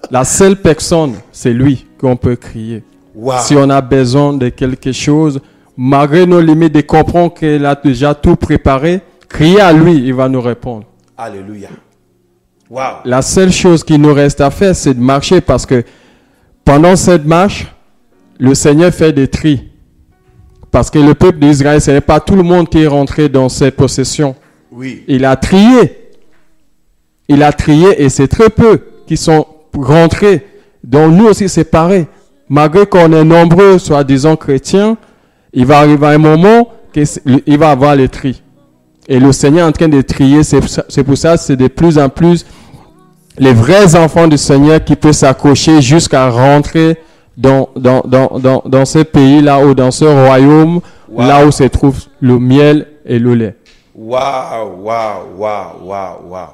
La seule personne, c'est lui qu'on peut crier. Wow. Si on a besoin de quelque chose, malgré nos limites, de comprendre qu'il a déjà tout préparé, crier à lui, il va nous répondre. Alléluia. Wow. La seule chose qui nous reste à faire, c'est de marcher parce que pendant cette marche, le Seigneur fait des tris. Parce que le peuple d'Israël, ce n'est pas tout le monde qui est rentré dans ses possessions. Oui. Il a trié. Il a trié et c'est très peu qui sont rentrés. Donc nous aussi, c'est pareil. Malgré qu'on est nombreux, soi-disant chrétiens, il va arriver un moment qu'il va avoir les tris. Et le Seigneur est en train de trier. C'est pour ça que c'est de plus en plus les vrais enfants du Seigneur qui peuvent s'accrocher jusqu'à rentrer dans ce pays-là ou dans ce royaume, wow. Là où se trouve le miel et le lait. Waouh, waouh, waouh, waouh, waouh.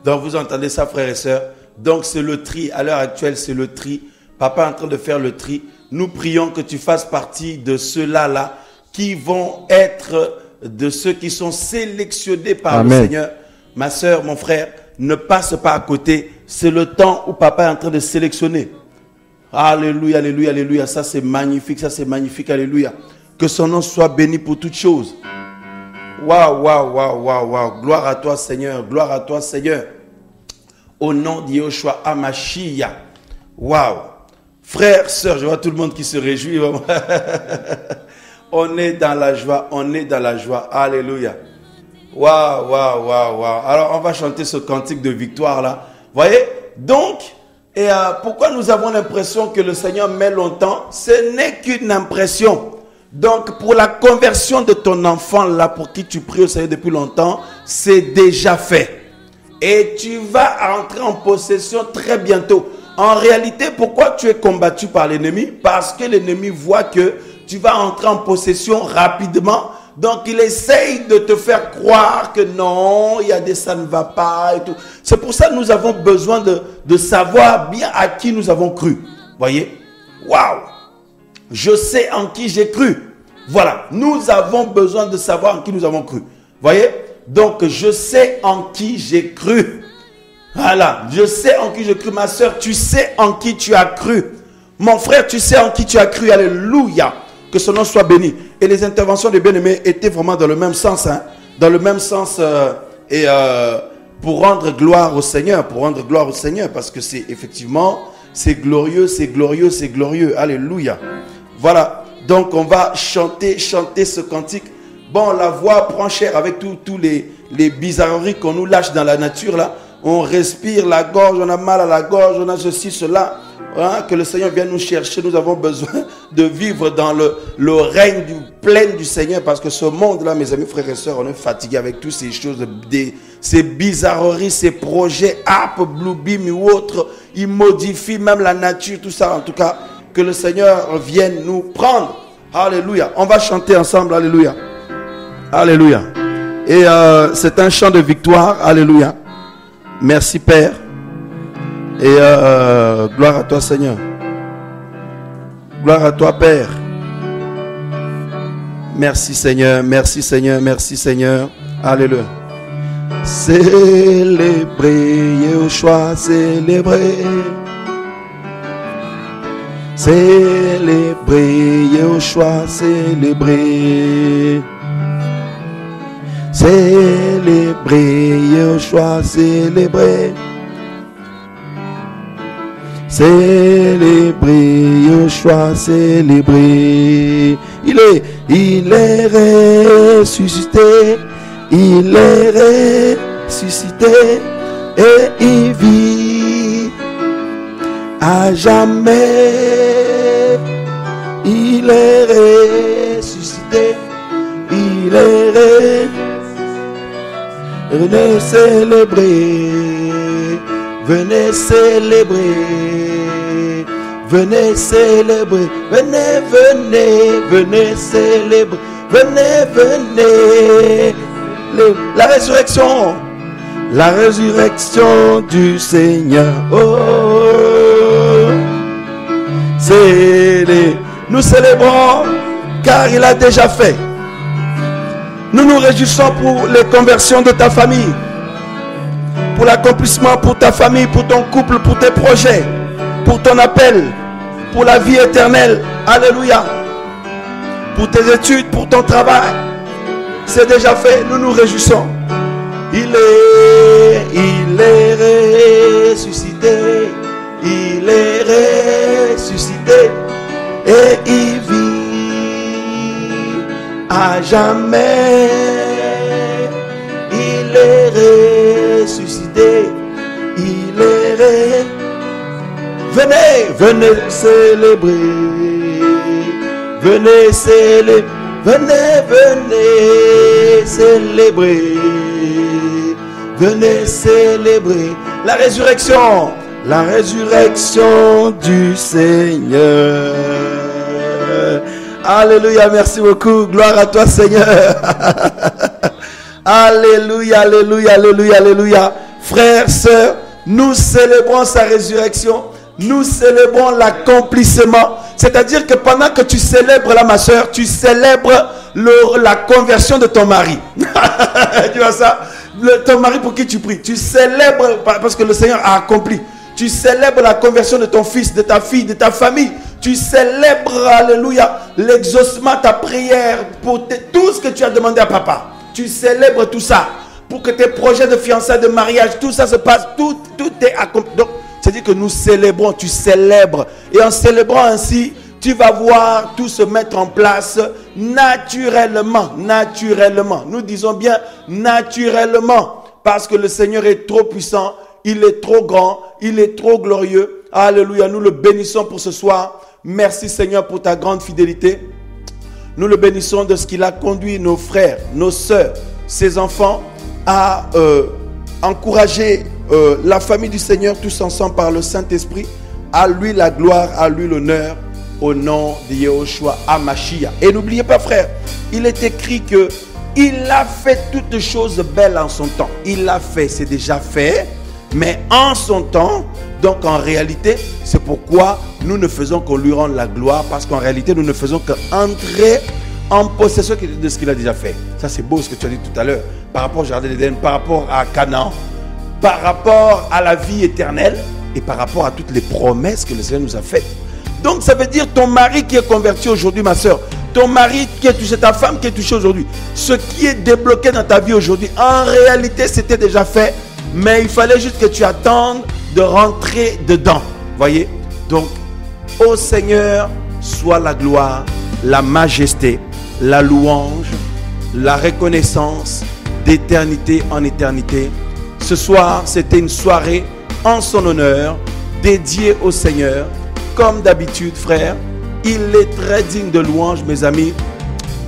Donc vous entendez ça, frères et sœurs? Donc c'est le tri. À l'heure actuelle, c'est le tri. Papa est en train de faire le tri. Nous prions que tu fasses partie de ceux-là qui vont être de ceux qui sont sélectionnés par Amen. le Seigneur. Ma sœur, mon frère, ne passe pas à côté. C'est le temps où papa est en train de sélectionner. Alléluia, alléluia, alléluia. Ça c'est magnifique, alléluia. Que son nom soit béni pour toutes choses. Waouh, waouh, waouh, waouh, waouh. Gloire à toi, Seigneur. Gloire à toi, Seigneur. Au nom de Yahushua Hamashiach. Waouh. Frères, sœurs, je vois tout le monde qui se réjouit. On est dans la joie, on est dans la joie. Alléluia. Waouh, waouh, waouh, waouh. Alors, on va chanter ce cantique de victoire là. Voyez? Donc, et pourquoi nous avons l'impression que le Seigneur met longtemps? Ce n'est qu'une impression. Donc, pour la conversion de ton enfant là, pour qui tu pries au Seigneur depuis longtemps, c'est déjà fait. Et tu vas entrer en possession très bientôt. En réalité, pourquoi tu es combattu par l'ennemi? Parce que l'ennemi voit que tu vas entrer en possession rapidement. Donc, il essaye de te faire croire que non, il y a des ça ne va pas et tout. C'est pour ça que nous avons besoin de savoir bien à qui nous avons cru. Voyez? Waouh! Je sais en qui j'ai cru. Voilà. Nous avons besoin de savoir en qui nous avons cru. Voyez? Donc, je sais en qui j'ai cru. Voilà. Je sais en qui j'ai cru. Ma soeur, tu sais en qui tu as cru. Mon frère, tu sais en qui tu as cru. Alléluia. Que son nom soit béni. Et les interventions des bien-aimés étaient vraiment dans le même sens. Hein? Dans le même sens. Pour rendre gloire au Seigneur. Pour rendre gloire au Seigneur. Parce que c'est effectivement, c'est glorieux, c'est glorieux, c'est glorieux. Alléluia. Voilà. Donc on va chanter ce cantique. Bon, la voix prend cher avec tous les bizarreries qu'on nous lâche dans la nature là. On respire la gorge, on a mal à la gorge, on a ceci, cela. Hein, que le Seigneur vienne nous chercher. Nous avons besoin de vivre dans le règne plein du Seigneur. Parce que ce monde-là, mes amis, frères et sœurs, on est fatigué avec toutes ces choses, ces bizarreries, ces projets, App, Bluebeam ou autres. Ils modifient même la nature, tout ça. En tout cas, que le Seigneur vienne nous prendre. Alléluia. On va chanter ensemble. Alléluia. Alléluia. Et c'est un chant de victoire. Alléluia. Merci Père. Et gloire à toi Seigneur. Gloire à toi Père. Merci Seigneur. Merci Seigneur. Merci Seigneur. Alléluia. Célébrer Yahushua, célébrer. Célébrer Yahushua, célébrer. Célébrer Yahushua, célébrer. Célébrer Yahushua, célébrer. Il est ressuscité. Il est ressuscité. Et il vit à jamais. Il est ressuscité, il est ressuscité. Venez célébrer, venez célébrer, venez célébrer, venez, venez, venez célébrer, venez, venez. La résurrection du Seigneur. Oh, nous célébrons car il a déjà fait. Nous nous réjouissons pour les conversions de ta famille, pour l'accomplissement pour ta famille, pour ton couple, pour tes projets, pour ton appel, pour la vie éternelle. Alléluia. Pour tes études, pour ton travail. C'est déjà fait, nous nous réjouissons. Il est ressuscité, il est ressuscité et il vit à jamais. Il est ressuscité, il est ressuscité. Venez, venez célébrer, venez célébrer, venez, venez célébrer. Venez célébrer la résurrection du Seigneur. Alléluia, merci beaucoup. Gloire à toi, Seigneur. Alléluia, alléluia, alléluia, alléluia. Frères, sœurs, nous célébrons sa résurrection. Nous célébrons l'accomplissement. C'est-à-dire que pendant que tu célèbres là, ma sœur, tu célèbres la conversion de ton mari. Tu vois ça? Ton mari pour qui tu pries, tu célèbres parce que le Seigneur a accompli. Tu célèbres la conversion de ton fils, de ta fille, de ta famille. Tu célèbres, alléluia, l'exaucement de ta prière pour tout ce que tu as demandé à papa. Tu célèbres tout ça pour que tes projets de fiançailles, de mariage, tout ça se passe, tout est accompli. Donc, c'est-à-dire que nous célébrons, tu célèbres. Et en célébrant ainsi, tu vas voir tout se mettre en place naturellement, naturellement. Nous disons bien naturellement, parce que le Seigneur est trop puissant, il est trop grand, il est trop glorieux. Alléluia, nous le bénissons pour ce soir. Merci Seigneur pour ta grande fidélité. Nous le bénissons de ce qu'il a conduit nos frères, nos sœurs, ses enfants à encourager la famille du Seigneur tous ensemble par le Saint-Esprit. À lui la gloire, à lui l'honneur. Au nom de Yehoshua HaMashiach. Et n'oubliez pas, frère, il est écrit que il a fait toutes choses belles en son temps. Il l'a fait, c'est déjà fait, mais en son temps. Donc en réalité, c'est pourquoi nous ne faisons qu'on lui rende la gloire, parce qu'en réalité, nous ne faisons qu'entrer en possession de ce qu'il a déjà fait. Ça, c'est beau ce que tu as dit tout à l'heure, par rapport au Jardin d'Éden, par rapport à Canaan, par rapport à la vie éternelle et par rapport à toutes les promesses que le Seigneur nous a faites. Donc ça veut dire ton mari qui est converti aujourd'hui, ma soeur, ton mari qui est touché, ta femme qui est touchée aujourd'hui, ce qui est débloqué dans ta vie aujourd'hui, en réalité c'était déjà fait, mais il fallait juste que tu attendes de rentrer dedans. Voyez? Donc, ô Seigneur, soit la gloire, la majesté, la louange, la reconnaissance d'éternité en éternité. Ce soir, c'était une soirée en son honneur, dédiée au Seigneur. Comme d'habitude, frère, il est très digne de louange, mes amis.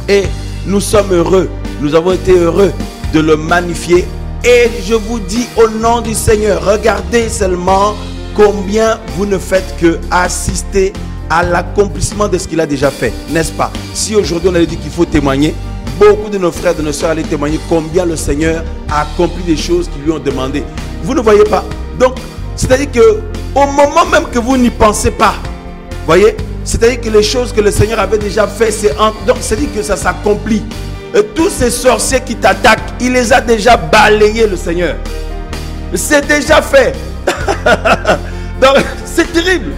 Et nous sommes heureux, nous avons été heureux de le magnifier. Et je vous dis au nom du Seigneur, regardez seulement combien vous ne faites que assister à l'accomplissement de ce qu'il a déjà fait, n'est-ce pas? Si aujourd'hui on avait dit qu'il faut témoigner, beaucoup de nos frères, de nos soeurs allaient témoigner combien le Seigneur a accompli des choses qu'ils lui ont demandé. Vous ne voyez pas? Donc, c'est-à-dire que au moment même que vous n'y pensez pas, voyez, c'est-à-dire que les choses que le Seigneur avait déjà fait, donc c'est-à-dire que ça s'accomplit. Et tous ces sorciers qui t'attaquent, il les a déjà balayés, le Seigneur. C'est déjà fait. Donc, c'est terrible.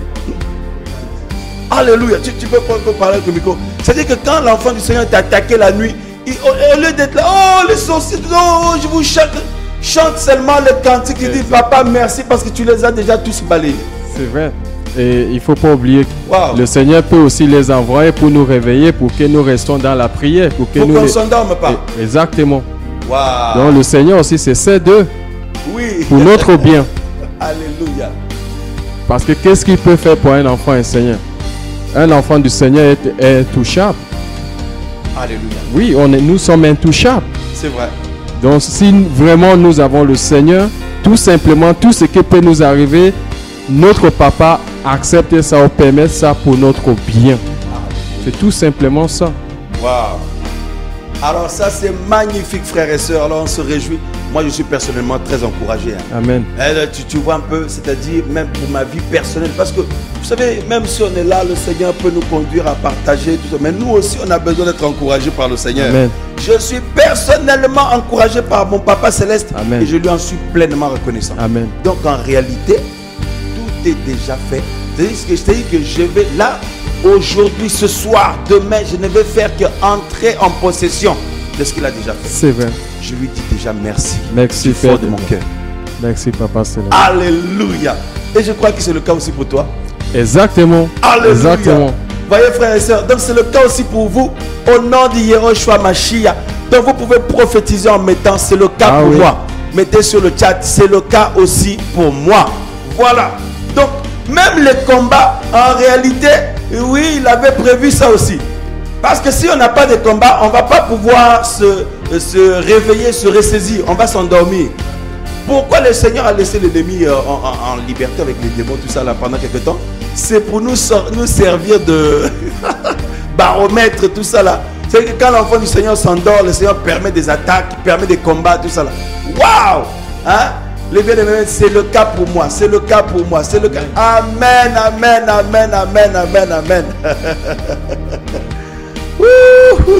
Alléluia. Tu peux parler avec le micro. C'est-à-dire que quand l'enfant du Seigneur t'a attaqué la nuit, au lieu d'être là, oh les sorciers, oh je vous chante seulement le cantique. Il dit, papa, merci parce que tu les as déjà tous balayés. C'est vrai. Et il ne faut pas oublier que le Seigneur peut aussi les envoyer pour nous réveiller, pour que nous restons dans la prière. Pour qu'on ne s'endorme pas. Exactement. Wow. Donc le Seigneur aussi, c'est ces deux. Oui. Pour notre bien. Alléluia. Parce que qu'est-ce qu'il peut faire pour un enfant enseignant? Un enfant du Seigneur est touchable. Alléluia. Oui, nous sommes intouchables. C'est vrai. Donc si vraiment nous avons le Seigneur, tout simplement, tout ce qui peut nous arriver, notre papa accepte ça ou permet ça pour notre bien. C'est tout simplement ça. Waouh. Alors ça c'est magnifique frères et sœurs. Alors on se réjouit. Moi je suis personnellement très encouragé. Amen. Tu vois un peu, c'est-à-dire même pour ma vie personnelle. Parce que vous savez, même si on est là, le Seigneur peut nous conduire à partager tout ça. Mais nous aussi on a besoin d'être encouragés par le Seigneur. Amen. Je suis personnellement encouragé par mon Papa Céleste. Amen. Et je lui en suis pleinement reconnaissant. Amen. Donc en réalité, tout est déjà fait. C'est-à-dire que je vais là, aujourd'hui, ce soir, demain, je ne vais faire qu'entrer en possession de ce qu'il a déjà fait. C'est vrai. Je lui dis déjà merci. Merci, du fond de mon cœur. Merci, Papa Céleste. Alléluia. Et je crois que c'est le cas aussi pour toi. Exactement. Alléluia. Exactement. Voyez, frères et sœurs, donc c'est le cas aussi pour vous, au nom de Yehoshua Mashiach. Donc vous pouvez prophétiser en mettant, c'est le cas pour moi. Mettez sur le chat, c'est le cas aussi pour moi. Voilà. Donc, même les combats, en réalité, oui, il avait prévu ça aussi. Parce que si on n'a pas de combat, on ne va pas pouvoir se réveiller, se ressaisir. On va s'endormir. Pourquoi le Seigneur a laissé l'ennemi en liberté avec les démons, tout ça là pendant quelques temps? C'est pour nous servir de baromètre, tout ça là. C'est que quand l'enfant du Seigneur s'endort, le Seigneur permet des attaques, permet des combats, tout ça là. Waouh! Hein? Les bien-aimés, c'est le cas pour moi, c'est le cas pour moi, c'est le cas. Amen, amen, amen, amen, amen, amen.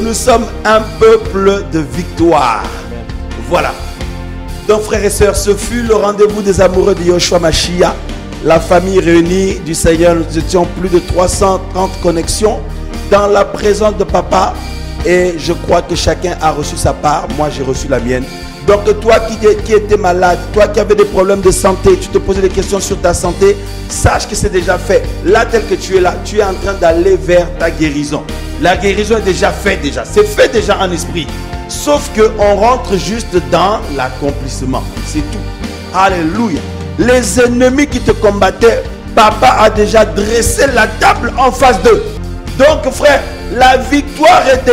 Nous sommes un peuple de victoire. Voilà. Donc frères et sœurs, ce fut le rendez-vous des amoureux de Yehoshua Mashiach. La famille réunie du Seigneur, nous étions plus de 330 connexions dans la présence de Papa. Et je crois que chacun a reçu sa part. Moi, j'ai reçu la mienne. Donc toi qui étais malade, toi qui avais des problèmes de santé, tu te posais des questions sur ta santé, sache que c'est déjà fait. Là, tel que tu es là, tu es en train d'aller vers ta guérison. La guérison est déjà faite déjà. C'est fait déjà en esprit. Sauf qu'on rentre juste dans l'accomplissement. C'est tout. Alléluia. Les ennemis qui te combattaient, Papa a déjà dressé la table en face d'eux. Donc frère, la victoire est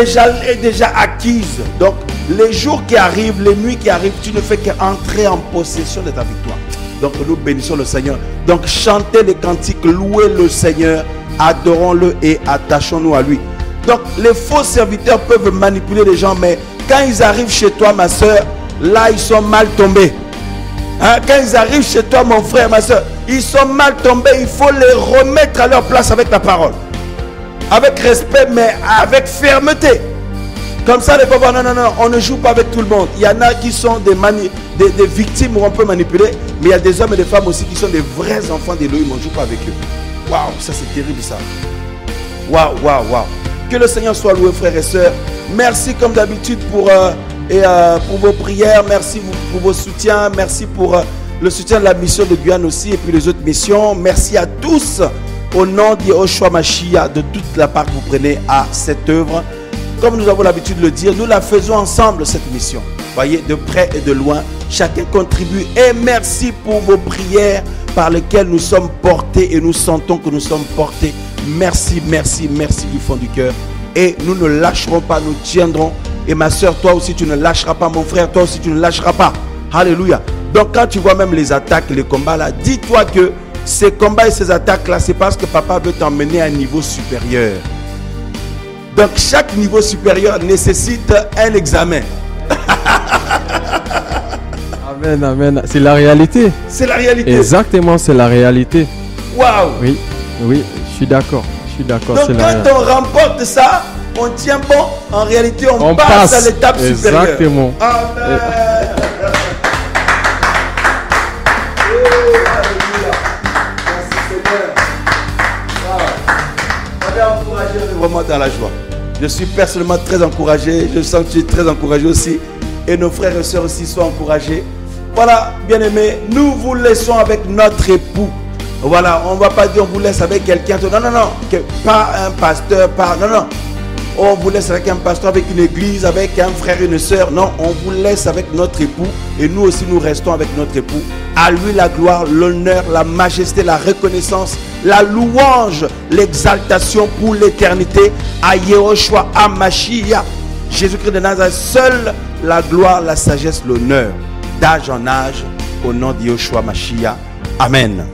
déjà acquise. Donc les jours qui arrivent, les nuits qui arrivent, tu ne fais qu'entrer en possession de ta victoire. Donc nous bénissons le Seigneur. Donc chantez les cantiques, louez le Seigneur, adorons-le et attachons-nous à lui. Donc les faux serviteurs peuvent manipuler les gens, mais quand ils arrivent chez toi, ma soeur, là ils sont mal tombés. Hein? Quand ils arrivent chez toi, mon frère, ma soeur, ils sont mal tombés. Il faut les remettre à leur place avec la parole. Avec respect, mais avec fermeté. Comme ça, les papas, non, on ne joue pas avec tout le monde. Il y en a qui sont des victimes où on peut manipuler, mais il y a des hommes et des femmes aussi qui sont des vrais enfants d'Élohim. On ne joue pas avec eux. Waouh, ça c'est terrible ça. Waouh, waouh, waouh. Que le Seigneur soit loué, frères et sœurs. Merci comme d'habitude pour vos prières. Merci pour vos soutiens. Merci pour le soutien de la mission de Guyane aussi et puis les autres missions. Merci à tous. Au nom de Yehoshua Mashiach, de toute la part que vous prenez à cette œuvre. Comme nous avons l'habitude de le dire, nous la faisons ensemble cette mission. Voyez, de près et de loin, chacun contribue. Et merci pour vos prières par lesquelles nous sommes portés et nous sentons que nous sommes portés. Merci, merci, merci du fond du cœur. Et nous ne lâcherons pas, nous tiendrons. Et ma soeur, toi aussi tu ne lâcheras pas. Mon frère, toi aussi tu ne lâcheras pas. Alléluia. Donc quand tu vois même les attaques, les combats là, dis-toi que ces combats et ces attaques là, c'est parce que Papa veut t'emmener à un niveau supérieur. Donc chaque niveau supérieur nécessite un examen. Amen, amen. C'est la réalité. C'est la réalité. Exactement, c'est la réalité. Waouh. Oui, oui, je suis d'accord. Je suis d'accord. Donc quand on remporte ça, on tient bon. En réalité, on passe à l'étape supérieure. Exactement. Amen. Vraiment dans la joie. Je suis personnellement très encouragé. Je sens que tu es très encouragé aussi. Et nos frères et sœurs aussi sont encouragés. Voilà, bien aimés, nous vous laissons avec notre époux. Voilà, on ne va pas dire on vous laisse avec quelqu'un. Non, non, non. Pas un pasteur, pas. Non, non. Oh, on vous laisse avec un pasteur, avec une église, avec un frère et une sœur. Non, on vous laisse avec notre époux. Et nous aussi, nous restons avec notre époux. À lui la gloire, l'honneur, la majesté, la reconnaissance, la louange, l'exaltation pour l'éternité. À Yehoshua HaMashiach, Jésus-Christ de Nazareth, seul la gloire, la sagesse, l'honneur, d'âge en âge, au nom de Yehoshua HaMashiach. Amen.